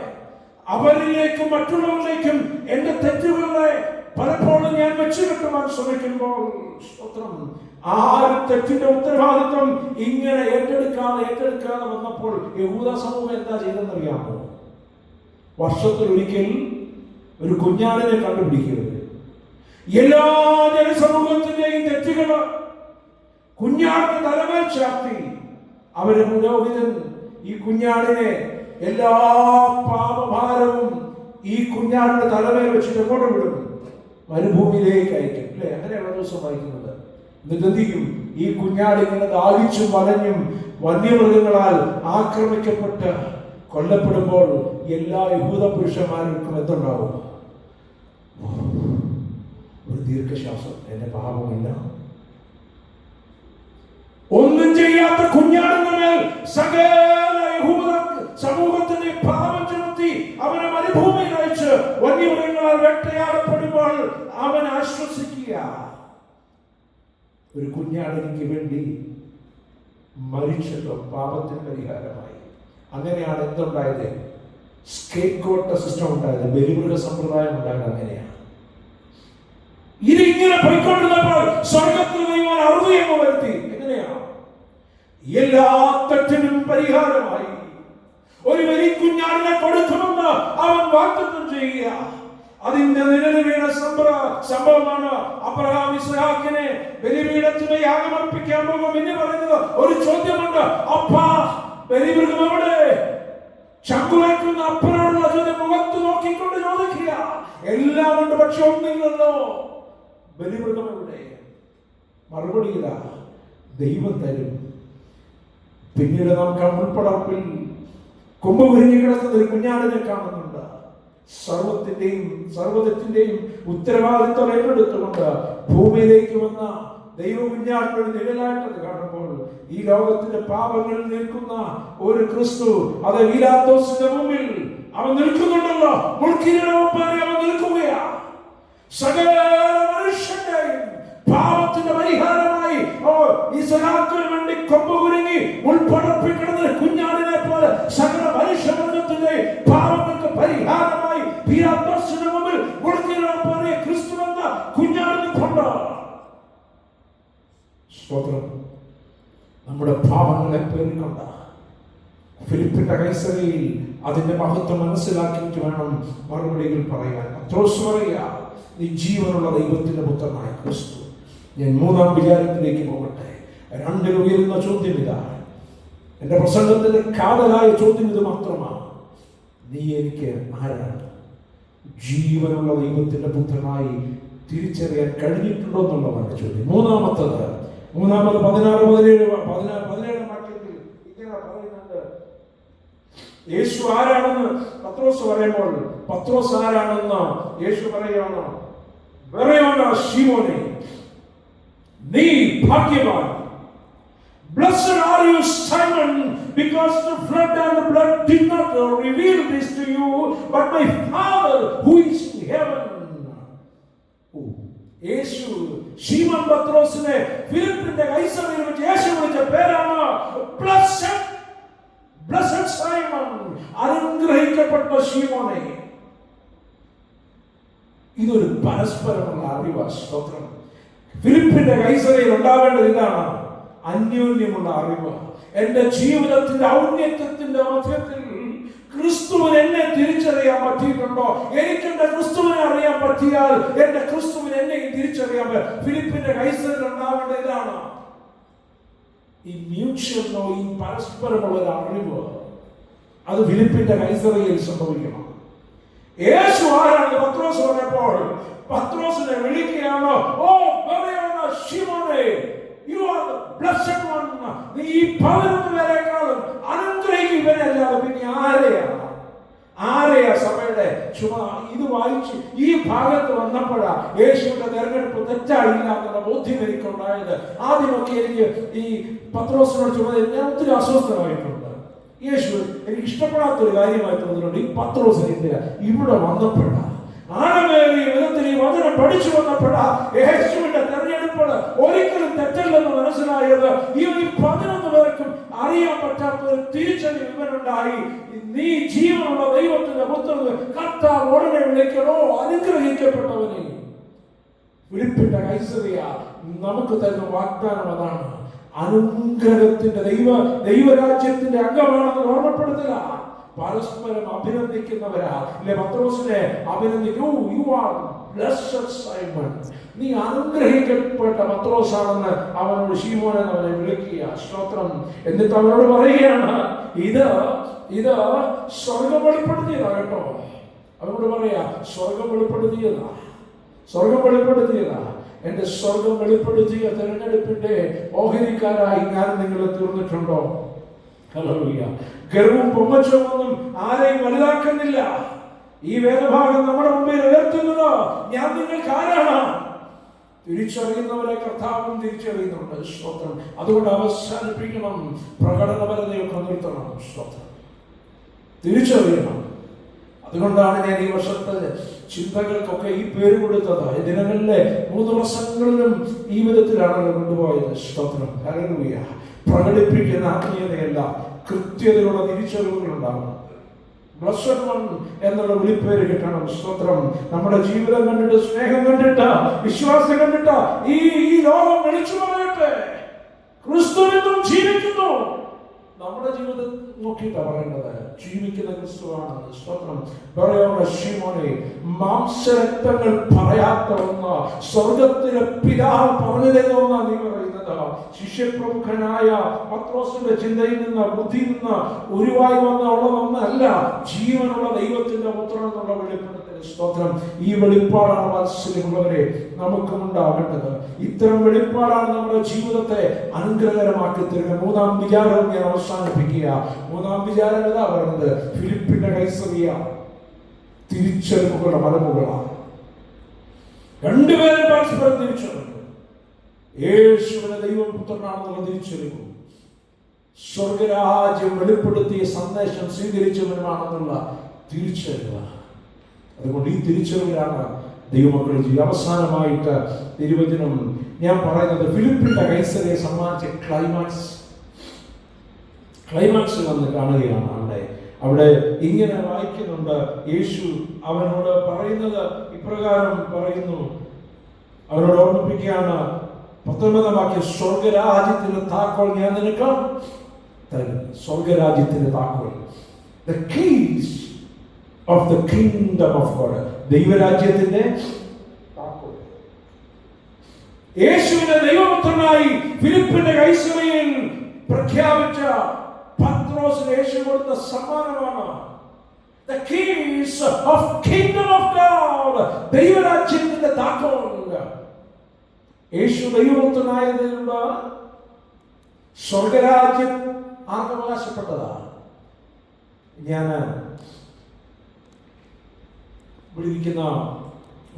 അവരിലേക്കും മറ്റുള്ളവരിലേക്കും എന്റെ തെറ്റുകളെ പലപ്പോഴും ഞാൻ വെച്ചുകെട്ടുവാൻ ശ്രമിക്കുമ്പോൾ ആരും തെറ്റിന്റെ ഉത്തരവാദിത്വം ഇങ്ങനെ ഏറ്റെടുക്കാതെ വന്നപ്പോൾ യഹൂദ സമൂഹം എന്താ ചെയ്തെന്നറിയാമോ? വർഷത്തിലൊരിക്കൽ ഒരു കുഞ്ഞാടിനെ കണ്ടുപിടിക്കരുത്. എല്ലാ ജനസമൂഹത്തിന്റെയും തെറ്റുകള് കുഞ്ഞാടിന്റെ തലമേൽ ചാർത്തി അവരെ പുരോഹിതൻ ഈ കുഞ്ഞാടിനെ എല്ലാ പാപഭാരവും ഈ കുഞ്ഞാടിന്റെ തലമേൽ വെച്ചിട്ട് എങ്ങോട്ട് വിടും? മരുഭൂമിയിലേക്ക് അയക്കും. അല്ലെ? അങ്ങനെയാണ് ദിവസം വായിക്കുന്നത്. എന്നിട്ട് എന്ത് ചെയ്യും? ഈ കുഞ്ഞാട് ഇങ്ങനെ ദാഹിച്ചും വലഞ്ഞും വന്യമൃഗങ്ങളാൽ ആക്രമിക്കപ്പെട്ട് കൊല്ലപ്പെടുമ്പോൾ എല്ലാ യഹൂദ പുരുഷന്മാർക്കും എന്തുണ്ടാവും? ഒരു ദീർഘശ്വാസം. എന്റെ പാപമില്ല, ഒന്നും ചെയ്യാത്ത കുഞ്ഞാടിന്റെ മേൽ സകല യഹൂദ സമൂഹത്തിന്റെ പാപം ചുമത്തി അവനെ മരുഭൂമിയിൽ അയച്ച് വന്യമൃഗങ്ങളാൽ വേട്ടയാടപ്പെടുമ്പോൾ അവൻ ആശ്വസിക്കുക, ഒരു കുഞ്ഞാടിന് വേണ്ടി മരിച്ചല്ലോ, പാപത്തിന് പരിഹാരമായി. അങ്ങനെയാണ് എന്തുണ്ടായത്? സ്കേപ്ഗോട്ട് സിസ്റ്റം ഉണ്ടായത്, ബലിമൃഗ സമ്പ്രദായം ഉണ്ടായത്. അങ്ങനെയാണ്. ഇതിങ്ങനെ പോയിക്കൊണ്ടിരുന്നപ്പോൾ സ്വർഗത്തിൽ ദൈവം അറുതിയെന്ന് വരുത്തി. എങ്ങനെയാണ്? എല്ലാ തെറ്റിനും പരിഹാരമായി ഒരു വലിയ കുഞ്ഞാടിനെ കൊടുക്കുമെന്ന് അവൻ വാഗ്ദത്തം ചെയ്യുക. അതിന്റെ നിഴല് വീണ സംഭവമാണ് അബ്രഹാം ഇസ്ഹാക്കിനെ ബലിപീഠത്തിന് യാഗമർപ്പിക്കാൻ പോകും എന്ന് പറയുന്നത്. ഒരു ചോദ്യമുണ്ട്, അപ്പാ ബലിമൃഗം എവിടെ? ചങ്കുവയ്ക്കുന്ന അപ്പനോടുള്ള ചോദ്യം മുഖത്ത് നോക്കിക്കൊണ്ട് ചോദിക്കുക. എല്ലാം ഉണ്ട്, പക്ഷെ ഒന്നില്ലല്ലോ. ബലിമൃഗം എവിടെ? മറുപടി ഇതാ, ദൈവം തരും. പിന്നീട് നാം കമ്പിൾപ്പടർപ്പിൽ കൊമ്പ് കുരുങ്ങി കിടക്കുന്ന ഒരു കുഞ്ഞാടിനെ കാണുന്നുണ്ട്. സർവ്വത്തിന്റെയും ഉത്തരവാദിത്വം ഏറ്റെടുത്തുകൊണ്ട് ഭൂമിയിലേക്ക് വന്ന ദൈവ കുഞ്ഞാടിന്റെ നിഴലായിട്ടത് കാണുമ്പോൾ ഈ ലോകത്തിന്റെ പാപങ്ങളിൽ നിൽക്കുന്ന ഒരു ക്രിസ്തു, അത് പീലാത്തോസിന്റെ മുമ്പിൽ അവൻ നിൽക്കുന്നുണ്ടല്ലോ. മുൾക്കിരീടവുമായി അവൻ നിൽക്കുകയാ. സകല മനുഷ്യന്റെയും പാപത്തിന്റെ പരിഹാരമായി ഇസ്ഹാക്കിന് വേണ്ടി കൊമ്പ് കുരുങ്ങി ഉൾപ്പടർപ്പിൽ കിടന്ന കുഞ്ഞാടിനെ പോലെ സകല മനുഷ്യവർഗത്തിന്റെ പാപങ്ങൾക്ക് പരിഹാരമായി പീലാത്തോസിന്റെ മുമ്പിൽ മുൾക്കിരീടവുമായി ക്രിസ്തു എന്ന കുഞ്ഞാടിനെ കൊണ്ട് സ്തോത്രം. നമ്മുടെ പാപങ്ങളെ പേറിക്കൊണ്ട ഫിലിപ്പിന്റെ കൈസരയിൽ അതിന്റെ മഹത്വം മനസ്സിലാക്കിയിട്ട് വേണം മറുപടികൾ പറയാൻ. പത്രോസ് പറയുക, നീ ജീവനുള്ള ദൈവത്തിന്റെ പുത്രനായ ക്രിസ്തു. ഞാൻ മൂന്നാം വിചാരത്തിലേക്ക് പോകട്ടെ. രണ്ടിൽ ഉയരുന്ന ചോദ്യം ഇതാണ്. എന്റെ പ്രസംഗത്തിന്റെ കാതലായ ചോദ്യം ഇത് മാത്രമാണ്. നീ എനിക്ക് ആരാണ്? ജീവനുള്ള ദൈവത്തിന്റെ പുത്രനായി തിരിച്ചറിയാൻ കഴിഞ്ഞിട്ടുണ്ടോ എന്നുള്ളതാണ് ചോദ്യം. മൂന്നാമത് 16-17 വാക്യത്തിൽ ഇങ്ങനെ പറയുന്നുണ്ട്. യേശു ആരാണെന്ന് പത്രോസ് പറയുമ്പോൾ, പത്രോസ് ആരാണെന്ന് യേശു പറയുകയാണ്, ശിമോനെ, നീ ഭാഗ്യവാൻ. Blessed are you, Simon, because the flesh and the blood did not reveal this to you, but my Father who is in heaven. യേശു ശീമോൻ പത്രോസിനെ ഫിലിപ്പിന്റെ കൈസരയിൽ വെച്ച് യേശു വിളിച്ച പേരാണ് ബ്ലെസ്സഡ് സൈമൺ, അനുഗ്രഹിക്കപ്പെട്ട ശീമോനെ. ഇതൊരു പരസ്പരമുള്ള അറിവാ. സ്തോത്രം. ഫിലിപ്പിന്റെ കൈസരയിൽ ഉണ്ടാവേണ്ടത് ഇതാണ്, അന്യോന്യമുള്ള അറിവ്. എന്റെ ജീവിതത്തിന്റെ ഔന്നത്യത്തിന്റെ മധ്യത്തിൽ ക്രിസ്തുവിന് എന്നെ തിരിച്ചറിയാൻ പറ്റിയിട്ടുണ്ടോ? എനിക്ക് എന്റെ ക്രിസ്തുവിനെ അറിയാൻ പറ്റിയാൽ എന്റെ ക്രിസ്തുവിന് എന്നെയും തിരിച്ചറിയാൻ പറ്റും. ഫിലിപ്പിന്റെ കൈസരയിൽ ഉണ്ടാവേണ്ട ഇതാണ്, ഈ മ്യൂച്വൽ നോയിങ്, പരസ്പരമുള്ള ഒരു അറിവ്. അത് ഫിലിപ്പിന്റെ കൈസരയിൽ സംഭവിക്കണം. യേശു ആരാണ് പത്രോസ് പറഞ്ഞപ്പോൾ പത്രോസിനെ വിളിക്കുകയാണ്, ഓ ശിമോനെ, you are the blessed one. നീ 11 പേരെക്കാളും അനുഗ്രഹിക്കുന്നവനല്ലാതെ പിന്നെ ആരെയാ സഭയുടെ ചുമ? ഇത് വായിച്ച് ഈ ഭാഗത്ത് വന്നപ്പോഴാ യേശുവിന്റെ തെരഞ്ഞെടുപ്പ് തെറ്റായില്ല എന്നുള്ള ബോധ്യം എനിക്കുണ്ടായത്. ആദ്യമൊക്കെ എനിക്ക് ഈ പത്രോസിനോട് ചുമതല ഞാൻ ഒത്തിരി അസ്വസ്ഥമായിട്ടുണ്ട്. യേശു എനിക്ക് ഇഷ്ടപ്പെടാത്തൊരു കാര്യമായി തോന്നിയിട്ടുണ്ട്. ഈ പത്രോസിന്റെ ഇവിടെ വന്നപ്പോഴാ, ആഴമേറിയ വിധത്തിൽ ഈ വചനം പഠിച്ചു വന്നപ്പോഴാ യേശുവിന്റെ തെരഞ്ഞെടുപ്പ് ഒരിക്കലും തെറ്റല്ലെന്ന് മനസ്സിലായത്. ഈ 11 പേർക്കും അറിയാൻ പറ്റാത്ത ഒരു തിരിച്ചറിവ് ഇവനുണ്ടായി. നീ ജീവനുള്ള ദൈവത്തിന്റെ പുത്രന് കർത്താവ് ഉടനെ വിളിക്കണോ, അനുഗ്രഹിക്കപ്പെട്ടവനെ. ഫിലിപ്പിന്റെ കൈസറിയ നമുക്ക് തരുന്ന വാഗ്ദാനം അതാണ്. അനുഗ്രഹത്തിന്റെ ദൈവരാജ്യത്തിന്റെ അംഗമാണെന്ന് ഓർമ്മപ്പെടുത്തുക. പരസ്പരം അഭിനന്ദിക്കുന്നവരാ. ഇല്ലേ, പത്രോസിനെ അഭിനന്ദിക്കൂ. യു ആർ ബ്ലെസ്ഡ് സൈമൺ, നീ അനുഗ്രഹിക്കപ്പെട്ട പത്രോസാണെന്ന് അവനോട് ശീമോൻ അവനെ വിളിക്കുക. സ്തോത്രം. എന്നിട്ട് അവനോട് പറയുകയാണ്, ഇത് സ്വർഗം വെളിപ്പെടുത്തിയതാ കേട്ടോ. അവനോട് പറയാ, സ്വർഗം വെളിപ്പെടുത്തിയതാ. എന്റെ സ്വർഗം വെളിപ്പെടുത്തിയ തെരഞ്ഞെടുപ്പിന്റെ ഓഹരിക്കാരായി ഞാൻ നിങ്ങളെ തീർന്നിട്ടുണ്ടോ? ഹല്ലേലൂയ. ഗർവവും പൊങ്ങച്ചൊന്നും ആരെയും വലുതാക്കുന്നില്ല. ഈ വേദഭാഗം നമ്മുടെ മുമ്പിൽ ഉയർത്തുന്നത് ഞാൻ നിങ്ങൾക്ക് ആരാണ് തിരിച്ചറിയുന്നവരെ കർത്താവും തിരിച്ചറിയുന്നുണ്ട്. സ്തോത്രം. അതുകൊണ്ട് അവസാനിപ്പിക്കണം. പ്രകടനപരതയൊക്കെ നിർത്തണം. സ്തോത്രം. തിരിച്ചറിയണം. അതുകൊണ്ടാണ് ഞാൻ ഈ വർഷത്തെ ചിന്തകൾക്കൊക്കെ ഈ പേര് കൊടുത്തത്. ഈ ദിനങ്ങളിലെ 3 വർഷങ്ങളിലും ഈ വിധത്തിലാണല്ലോ കൊണ്ടുപോയത്. സ്തോത്രം. ഹല്ലേലൂയ. പ്രകടിപ്പിക്കുന്ന ആത്മീയതയല്ല, കൃത്യതയുള്ള തിരിച്ചറിവുകളുണ്ടാവണം. ബ്ലെസ്ഡ് വൺ എന്നുള്ള വിളിപ്പേര് കിട്ടണം. സ്തോത്രം. നമ്മുടെ ജീവിതം കണ്ടിട്ട്, സ്നേഹം കണ്ടിട്ട്, വിശ്വാസം കണ്ടിട്ട് ഈ ലോകം വിളിച്ചു പറയട്ടെ, ക്രിസ്തുവിനും ജീവിക്കുന്നു. നമ്മുടെ ജീവിതം നോക്കിയിട്ടാണ് പറയേണ്ടത്. ജീവിക്കുന്ന ക്രിസ്തുവാണ്. സ്തോത്രം. ശീമോനെ, മാംസരക്തങ്ങൾ പറയാത്ത ഒന്ന്, സ്വർഗത്തിലെ പിതാവ് പറഞ്ഞു തരുന്ന ഒന്നാ നീ പറയുന്നത്. ശിഷ്യപ്രമുഖനായ പത്രോസിന്റെ ചിന്തയിൽ നിന്ന്, ബുദ്ധിയിൽ നിന്ന് ഉരുവായി ഉള്ളതൊന്നല്ല, ജീവനുള്ള ദൈവത്തിന്റെ പുത്രൻ എന്നുള്ള വെളിപ്പെടുത്തൽ. സ്തോത്രം. ഈ വെളിപ്പാടാണ് വാത്സല്യമുള്ളവരെ നമുക്കും ഉണ്ടാവേണ്ടത്. ഇത്തരം വെളിപ്പാടാണ് നമ്മുടെ ജീവിതത്തെ അനുഗ്രഹകരമാക്കി തരുന്നത്. 3-ാം വിചാരം ഞാൻ അവസാനിപ്പിക്കുക. 3-ാം വിചാരം ഏതാ പറയുന്നത്? ഫിലിപ്പിന്റെ കൈസറിയ തിരിച്ചറിവുകളുടെ മലമുകളാണ്. രണ്ടുപേരും പരസ്പരം തിരിച്ചറിഞ്ഞു. യേശുവിനെ ദൈവപുത്രനാണെന്നുള്ള തിരിച്ചറിവ്, സ്വർഗരാജ്യം വെളിപ്പെടുത്തിയ സന്ദേശം സ്വീകരിച്ചവനുമാണെന്നുള്ള തിരിച്ചറിവ്. അതുകൊണ്ട് ഈ തിരിച്ചറിവിലാണ് ദൈവമക്കളുടെ ജീവിതം. അവസാനമായിട്ട് തിരുവചനം ഞാൻ പറയുന്നത് ഫിലിപ്പിന്റെ കൈസറിയെ സമ്മാനിച്ച ക്ലൈമാക്സ് വന്ന് കാണുകയാണ്. അവിടെ ഇങ്ങനെ വായിക്കുന്നുണ്ട്. യേശു അവനോട് പറയുന്നത് ഇപ്രകാരം പറയുന്നു. അവനോട് ഓർമ്മിപ്പിക്കുകയാണ്. 19-ാം വാക്യം, സ്വർഗരാജ്യത്തിന്റെ താക്കോൽ ഞാൻ നിനക്ക് തരും. സ്വർഗരാജ്യത്തിന്റെ താക്കോൽ, the keys of the kingdom of God, ദൈവരാജ്യത്തിന്റെ താക്കോൽ. യേശുവിനെ ദൈവപുത്രനായി ഫിലിപ്പിന്റെ കൈസറിയയിൽ പ്രഖ്യാപിച്ച പത്രോസിന് യേശു കൊടുത്ത സമ്മാനമാണ് the keys of kingdom of God, ദൈവരാജ്യത്തിന്റെ താക്കോൽ. യേശു ദൈവപുത്രനായതിനുള്ള സ്വർഗരാജ്യം ആർക്കവകാശപ്പെട്ടതാ? ഞാൻ ഇവിടെ ഇരിക്കുന്ന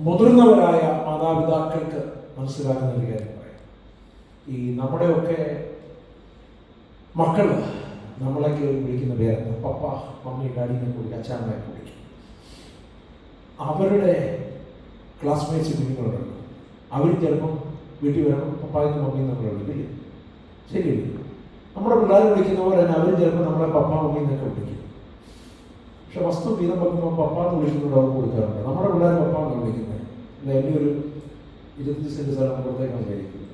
മുതിർന്നവരായ മാതാപിതാക്കൾക്ക് മനസ്സിലാക്കുന്ന ഒരു കാര്യം പറയാം. ഈ നമ്മുടെയൊക്കെ മക്കൾ നമ്മളൊക്കെ വിളിക്കുന്ന പേരെന്താ? പപ്പ, മമ്മി, ഡാഡിനെ വിളിക്കും, അച്ഛാമ്മയെ വിളിക്കും. അവരുടെ ക്ലാസ്മേറ്റ്സ് കുഞ്ഞുങ്ങളുണ്ട്. അവർ ചിലപ്പം വീട്ടിൽ വരുമ്പോൾ പപ്പായെന്നും മമ്മിയും നമ്മൾ വിളിക്കില്ലേ? ശരിയല്ലേ? നമ്മുടെ പിള്ളേർ വിളിക്കുന്ന പോലെ തന്നെ അവരും ചിലപ്പോൾ നമ്മളെ പപ്പ, മമ്മി എന്നൊക്കെ വിളിക്കും. പക്ഷെ വസ്തു വീതം വെക്കുമ്പോൾ പപ്പ എന്ന് വിളിക്കുന്നത് അവർ കൊടുക്കാറുണ്ട്. നമ്മുടെ പിള്ളേർ പപ്പ എന്ന് വിളിക്കുന്നത് എൻ്റെ ഒരു 20 സെന്റ് സ്ഥലം പുറത്തേക്കാണ് വിചാരിക്കുന്നത്.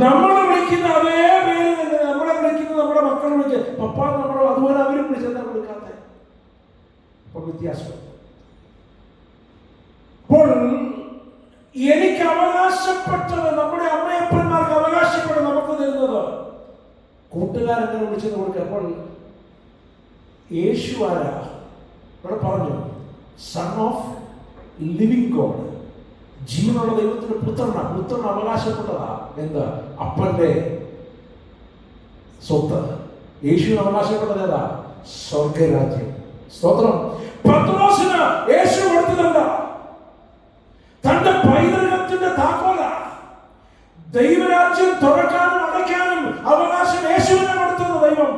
നമ്മളെ വിളിക്കുന്ന അതേ പേര് തന്നെ നമ്മളെ വിളിക്കുന്നത് നമ്മുടെ മക്കൾ വിളിക്കുക പപ്പ, നമ്മളോ അതുപോലെ അവരും വിളിച്ചെന്താ കൊടുക്കാത്ത? അപ്പോൾ വ്യത്യാസം. അപ്പോൾ എനിക്ക് അവകാശപ്പെട്ടത് നമ്മുടെ അമ്മയപ്പന്മാർക്ക് അവകാശപ്പെട്ടത് നമുക്ക് തരുന്നത് കൂട്ടുകാരെങ്ങനെ വിളിച്ചത് കൊടുക്കുക. അപ്പോൾ യേശു ആരാ? ഇവിടെ പറഞ്ഞു, സൺ ഓഫ് ലിവിംഗ് ഗോഡ്, ജീവനുള്ള ദൈവത്തിന്റെ പുത്രനാണ്. പുത്രൻ അവകാശപ്പെട്ടതാ എന്താ? അപ്പന്റെ സ്വത്ത്. യേശുവിന് അവകാശപ്പെട്ടത് ഏതാ? സ്വർഗരാജ്യം. സ്തോത്രം. പത്രോസിന് യേശു കൊടുത്തതെന്താ? തന്റെ പൈതൃകത്തിന്റെ താക്കോല. ദൈവരാജ്യം തുറക്കാനും അടയ്ക്കാനും അവകാശം യേശുവിനെ കൊടുത്തത് ദൈവം.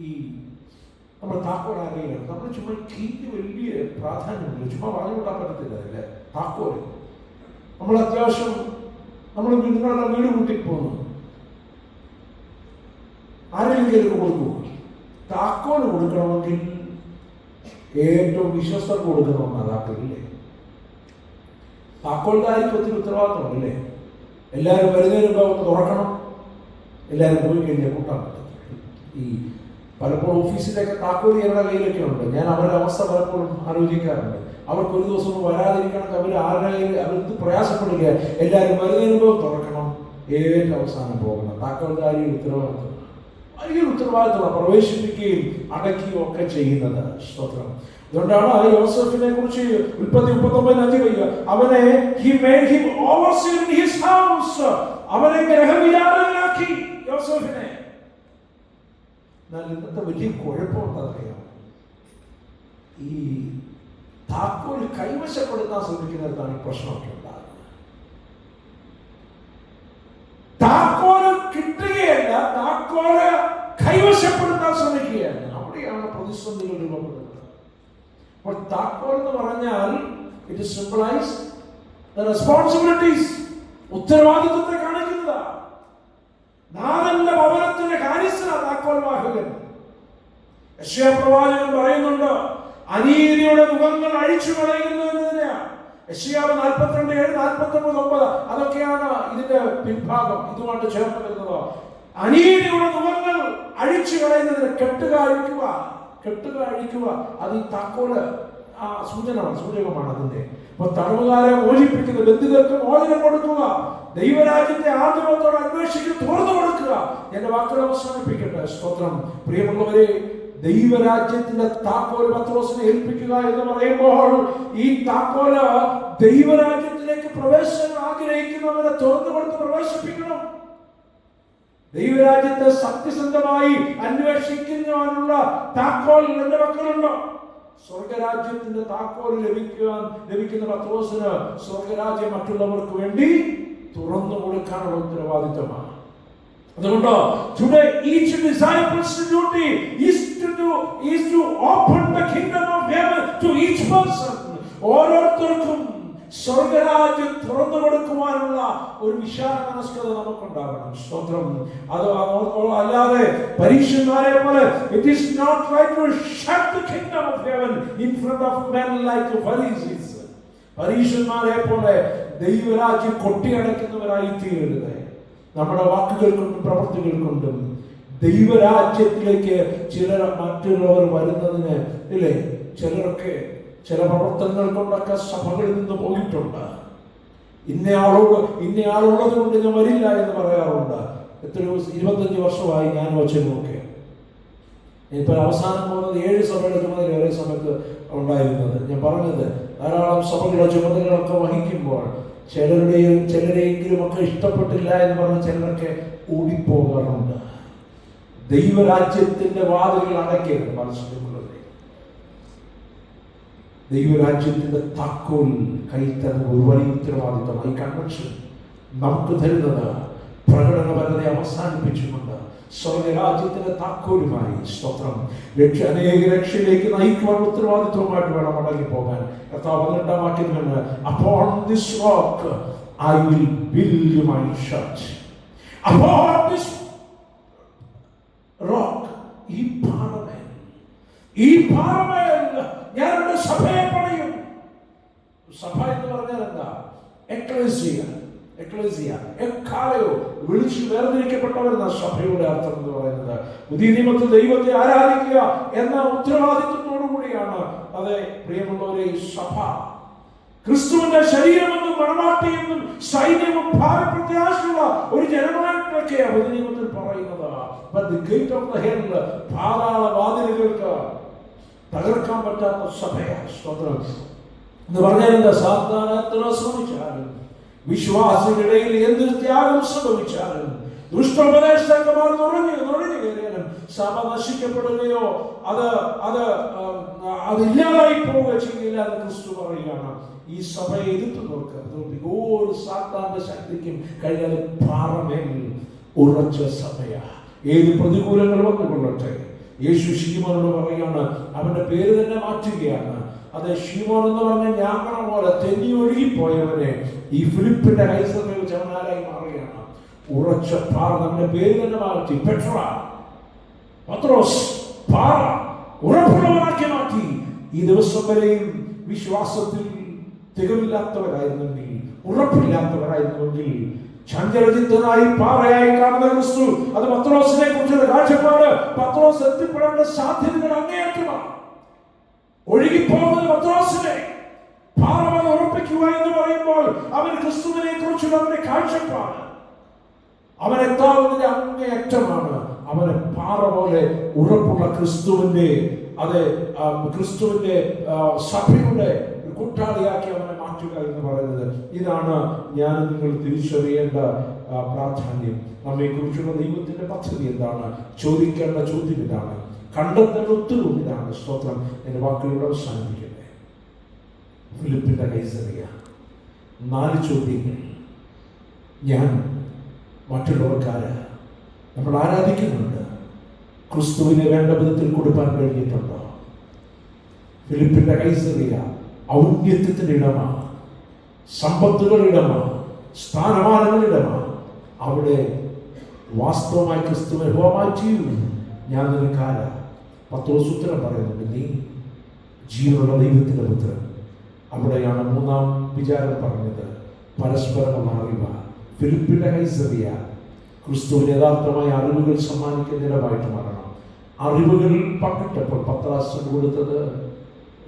ഈ നമ്മുടെ താക്കോൽ അറിയില്ല. നമ്മൾ ചുമ്മാ കീക്ക് വലിയ പ്രാധാന്യമില്ല, ചുമ്മാ പറഞ്ഞു കൂട്ടാൻ പറ്റത്തില്ല. അല്ലേ താക്കോൽ? നമ്മൾ അത്യാവശ്യം നിങ്ങളുടെ വീട് കൂട്ടി പോകുന്നു, ആരെങ്കിലും കൊടുക്കൂ. താക്കോൽ കൊടുക്കണമെങ്കിൽ ഏറ്റവും വിശ്വസ്തർക്ക് കൊടുക്കുന്ന ഒന്നാണ് താക്കോലില്ലേ. താക്കോൽദാരിക്ക് ഒത്തിരി ഉത്തരവാദിത്തമുണ്ടല്ലേ. എല്ലാവരും വരുന്നതിന് ഒന്ന് തുറക്കണം, എല്ലാവരും പോയി കഴിഞ്ഞാൽ കൂട്ടാൻ പറ്റും. ഈ പലപ്പോഴും ഓഫീസിൻ്റെയൊക്കെ താക്കോൽ അവരുടെ കയ്യിലൊക്കെ ഉണ്ട്. ഞാൻ അവരുടെ അവസ്ഥ പലപ്പോഴും ആലോചിക്കാറുണ്ട്. അവർക്ക് ഒരു ദിവസം ഒന്നും വരാതിരിക്കണം, അവർ ആരുടെ കയ്യിൽ അവർക്ക് പ്രയാസപ്പെടുക. എല്ലാവരും വരുന്നതിന് തുറക്കണം, ഏറ്റവും അവസാനം പോകണം. താക്കോൽദാരി ഉത്തരവാദിത്തം, വലിയ ഉത്തരവാദിത്തമാണ്. പ്രവേശിപ്പിക്കുകയും അടയ്ക്കുകയും ഒക്കെ ചെയ്യുന്നത്. സ്തോത്രം. അതുകൊണ്ടാണ് യോസേഫിനെ കുറിച്ച് ഉൽപ്പത്തി 39:5 അവനെ he made him overseer in his house. അവനെ ഗ്രഹവിചാരകനാക്കി യോസേഫിനെ. എന്നാൽ ഇന്നത്തെ വലിയ കുഴപ്പമുണ്ടെന്നറിയാം. ഈ താക്കോൽ കൈവശപ്പെടുത്താൻ ശ്രമിക്കുന്നിടത്താണ് ഈ പ്രശ്നമൊക്കെ ഉണ്ടാകുന്നത്. താക്കോല് കിട്ടുകയല്ല, താക്കോല് കൈവശപ്പെടുത്താൻ ശ്രമിക്കുകയാണ്. അവിടെയാണ് പ്രതിസന്ധികൾ രൂപപ്പെടുന്നത്. അപ്പോൾ താക്കോൽ എന്ന് പറഞ്ഞാൽ ഇറ്റ് സിംബലൈസ് ദ റെസ്പോൺസിബിലിറ്റീസ്, ഉത്തരവാദിത്വത്തെ കാണിക്കുന്നതാണ്. നാഥന്റെ ഭവനത്തിന്റെ കാര്യസ്ഥനാണ് താക്കോൽ വാഹകൻ. യെശയ്യാ പ്രവാചകൻ പറയുന്നുണ്ട്, അനീതിയുടെ മുഖങ്ങൾ അഴിച്ചു കളയുന്നു എന്നതിനെയാണ്. യെശയ്യാവ് 42:7, 49:9 അതൊക്കെയാണ് ഇതിന്റെ പിൻഭാഗം. ഇതുകൊണ്ട് ചേർന്ന് വരുന്നത് അനീതിയുടെ മുഖങ്ങൾ അഴിച്ചു കളയുന്നതിന് കെട്ടുക അഴിക്കുക. അത് ഈ താക്കോല് സൂചകമാണ് അതിന്റെ. അപ്പൊ തടവുകാരെ മോചിപ്പിക്കുന്ന, ബന്ധിതർക്ക് മോചനം കൊടുക്കുക, ദൈവരാജ്യത്തെ ആർജവത്തോടെ അന്വേഷിക്കുന്ന തുറന്നു കൊടുക്കുക. എന്റെ വാക്കുകൾ അവസാനിപ്പിക്കട്ടെ. സ്തോത്രം. പ്രിയമുള്ളവരെ, ദൈവരാജ്യത്തിന്റെ താക്കോല് പത്രോസിനെ ഏൽപ്പിക്കുക എന്ന് പറയുമ്പോൾ ഈ താക്കോല് ദൈവരാജ്യത്തിലേക്ക് പ്രവേശനം ആഗ്രഹിക്കുന്നവരെ തുറന്നു കൊടുത്ത് പ്രവേശിപ്പിക്കണം. ദൈവരാജ്യത്തെ സത്യസന്ധമായി അന്വേഷിക്കുന്നതിനുള്ള താക്കോൽ എന്റെ മക്കളുണ്ടോ? സ്വർഗരാജ്യത്തിന്റെ താക്കോൽ ലഭിക്കുന്ന പത്രോസിന് സ്വർഗരാജ്യം മറ്റുള്ളവർക്ക് വേണ്ടി തുറന്നു കൊടുക്കാനുള്ള ഉത്തരവാദിത്തമാണ്. അതുകൊണ്ട് today each disciple's duty is to open the kingdom of heaven to each person. ഓരോരുത്തർക്കും സ്വർഗരാജ്യം തുറന്നു കൊടുക്കുവാനുള്ള ഒരു വിശാല മനസ്കത നമുക്കുണ്ടാകണം. സ്തോത്രം. അത് അല്ലാതെ പരീക്ഷന്മാരെ പോലെ it is not right to shut the kingdom of heaven in front of men like the Pharisees. പരീക്ഷന്മാരെ പോലെ ദൈവരാജ്യം കൊട്ടിയടക്കുന്നവരായി തീരരുത്. നമ്മുടെ വാക്കുകൾ കൊണ്ടും പ്രവൃത്തികൾ കൊണ്ടും ദൈവരാജ്യത്തിലേക്ക് മറ്റുള്ളവർ വരുന്നതിന് ഇല്ലേ, ചിലരൊക്കെ ചില പ്രവർത്തനങ്ങൾ കൊണ്ടൊക്കെ സഭകളിൽ നിന്ന് പോയിട്ടുണ്ട്. ഇന്നയാളുള്ളത് കൊണ്ട് ഞാൻ വരില്ല എന്ന് പറയാറുണ്ട്. എത്രയോ 25 വർഷമായി ഞാൻ വച്ചൊക്കെ. ഇപ്പൊ അവസാനം പോകുന്നത് 7 സഭയുടെ ചുമതല ഒരേ സമയത്ത് ഉണ്ടായിരുന്നത്. ഞാൻ പറഞ്ഞത്, ധാരാളം സഭകളുടെ ചുമതലകളൊക്കെ വഹിക്കുമ്പോൾ ചിലരെങ്കിലും ഒക്കെ ഇഷ്ടപ്പെട്ടില്ല എന്ന് പറഞ്ഞ് ചിലരൊക്കെ ഓടിപ്പോകാറുണ്ട്. ദൈവരാജ്യത്തിന്റെ വാതിലുകൾ അടയ്ക്കരുത്. മനസ്സിലുള്ളത് ദൈവരാജ്യത്തിന്റെ താക്കോൽ കൈത്തന്ന ഒരു വലിയ ഉത്തരവാദിത്തമായി കൺവെൻഷൻ നമുക്ക് തരുന്നത് പ്രകടനപരത അവസാനിപ്പിച്ചുകൊണ്ട് സ്വർഗരാജ്യത്തിന്റെ താക്കോലുമായി സ്തോത്രം അനേക രക്ഷയിലേക്ക് നയിക്കുവാൻ ഉത്തരവാദിത്വമായിട്ട് വേണം മടങ്ങി പോകാൻ. കർത്താവ് 18-ാം വാക്യം തന്നെ, upon this rock I will build my church. Upon this rock, ഈ പാറമേൽ ഞാൻ എൻ്റെ സഭയെ പണിയും. സഭ എന്ന് പറഞ്ഞാൽ എന്താ? എക്ലേസിയ, എക്കാലയോ വിളിച്ചു വേർതിരിക്കപ്പെട്ടവരെന്ന സഭയുടെ അർത്ഥം എന്ന് പറയുന്നത്. പുതിയ നിയമത്തിൽ ദൈവത്തെ ആരാധിക്കുക എന്ന ഉത്തരവാദിത്വത്തോടു കൂടിയാണ്. അതെ പ്രിയമുള്ളവരെ, ഈ സഭ ക്രിസ്തുവിന്റെ ശരീരമെന്നും മണവാട്ടിയെന്നും സൈന്യവും ഭാവി പ്രത്യാശയുള്ള ഒരു ജനമായിട്ടൊക്കെയാണ് പുതിയ നിയമത്തിൽ പറയുന്നത്. പാതാള വാതിലുകൾക്ക് തകർക്കാൻ പറ്റാത്ത സഭയാണ്. സ്തോത്രം. എന്ന് പറഞ്ഞാൽ എന്താ? സാത്താൻ എത്ര ശ്രമിച്ചാലും, വിശ്വാസികളിടയിൽ എന്ത് ത്യാഗം സംഭവിച്ചാലും, ദുഷ്ടോപദേഷ്ടാക്കന്മാർ നുഴഞ്ഞു കയറിയാലും സഭ നശിക്കപ്പെടുകയോ അത് ഇല്ലാതായി പോവുകയോ ചെയ്യില്ല എന്ന് ക്രിസ്തു പറയുകയാണ്. ഈ സഭയെ എതിർത്ത് നോക്കുക. ഒരു സാത്താന്റെ ശക്തിക്കും കഴിയാതെ പാറമേൽ ഉറച്ച സഭയാ. ഏത് പ്രതികൂലങ്ങൾ വന്നുകൊള്ളട്ടെ, യേശു ശീമോനോട് പറയുകയാണ്, അവന്റെ പേര് തന്നെ മാറ്റുകയാണ്. അത് ശീമോൻ എന്ന് പറഞ്ഞ ഞാങ്ങണ പോലെ തെന്നി ഒഴുകിപ്പോയവനെ ഈ ഫിലിപ്പിന്റെ കൈസമയം വെച്ച് അവനാരായി മാറുകയാണ്. ഉറച്ച പാറ, നമ്മുടെ പേര് തന്നെ മാറ്റി. പത്രോസ് പാറ ഉറപ്പുള്ളവനാക്കി മാറ്റി. ഈ ദിവസം വരെയും വിശ്വാസത്തിൽ തികവില്ലാത്തവരായിരുന്നെങ്കിൽ, ഉറപ്പില്ലാത്തവരായിരുന്നെങ്കിൽ, ചഞ്ചലചിത്തനായി പാറയായി കാണുന്ന ക്രിസ്തു, അത് പത്രോസിനെ കുറിച്ചുള്ള കാഴ്ചപ്പാട്, പത്രോസ് എത്തിപ്പെടേണ്ട സാധ്യതകൾ അങ്ങേയറ്റമാണ്. ഒഴുകിപ്പോകുന്ന പത്രോസിനെ പാറ ഉറപ്പിക്കുക എന്ന് പറയുമ്പോൾ അവൻ ക്രിസ്തുവിനെ കുറിച്ചുള്ള അവന്റെ കാഴ്ചപ്പാട്, അവൻ എത്താവുന്നതിന്റെ അങ്ങേയറ്റമാണ്. അവനെ പാറ പോലെ ഉറപ്പുള്ള ക്രിസ്തുവിന്റെ സഭയുടെ കൂട്ടാളിയാക്കി അവനെ മാറ്റുക എന്ന് പറയുന്നത്. ഇതാണ് ഞാൻ നിങ്ങൾ തിരിച്ചറിയേണ്ട പ്രാധാന്യം. നമ്മെ കുറിച്ചുള്ള ദൈവത്തിന്റെ പദ്ധതി എന്താണ്? ചോദിക്കേണ്ട ചോദ്യം ഇതാണ്, കണ്ടെത്തേണ്ട ഉത്തരവും ഇതാണ്. സ്തോത്രം. എന്റെ വാക്കുകളോട് അവസാനിപ്പിക്കട്ടെ. ഫിലിപ്പിന്റെ കൈസറിയ 4 ചോദ്യങ്ങൾ ഞാൻ മറ്റുള്ളവർക്കാര് നമ്മൾ ആരാധിക്കുന്നുണ്ട്, ക്രിസ്തുവിനെ വേണ്ട വിധത്തിൽ കൊടുക്കാൻ കഴിഞ്ഞിട്ടുണ്ടോ? ഫിലിപ്പിന്റെ കൈസറിയ ഔന്നത്യത്തിന്റെ ഇടമാണ്, സമ്പത്തുകളുടെ ഇടമാണ്, സ്ഥാനമാനങ്ങളുടെ ഇടമാണ്. അവിടെ വാസ്തവമായി ക്രിസ്തുവിനെ മാറ്റി ഞാൻ നിനക്കാര. പത്രോസ് ഉത്തരം പറയുന്നുണ്ട്, നീ ജീവനുള്ള ദൈവത്തിന്റെ പുത്രൻ. അവിടെയാണ് 3-ാം വിചാരം പറഞ്ഞത്, പരസ്പരമുള്ള അറിവ്. ഫിലിപ്പിന്റെ കൈസറിയ ക്രിസ്തുവിന് യഥാർത്ഥമായ അറിവുകൾ സമ്മാനിക്കുന്നതിനായിട്ട് മാറണം. അറിവുകൾ പങ്കിട്ടപ്പോൾ പത്രോസിന് കൊടുത്തത്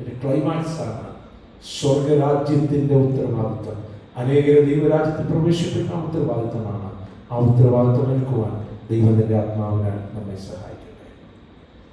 ഒരു ക്ലൈമാക്സ് ആണ്, സ്വർഗരാജ്യത്തിന്റെ ഉത്തരവാദിത്വം. അനേകരെ ദൈവരാജ്യത്തിൽ പ്രവേശിപ്പിക്കുന്ന ഉത്തരവാദിത്വമാണ്. ആ ഉത്തരവാദിത്വം എടുക്കുവാൻ ദൈവത്തിന്റെ ആത്മാവിനെ നമ്മെ സഹായിക്കും.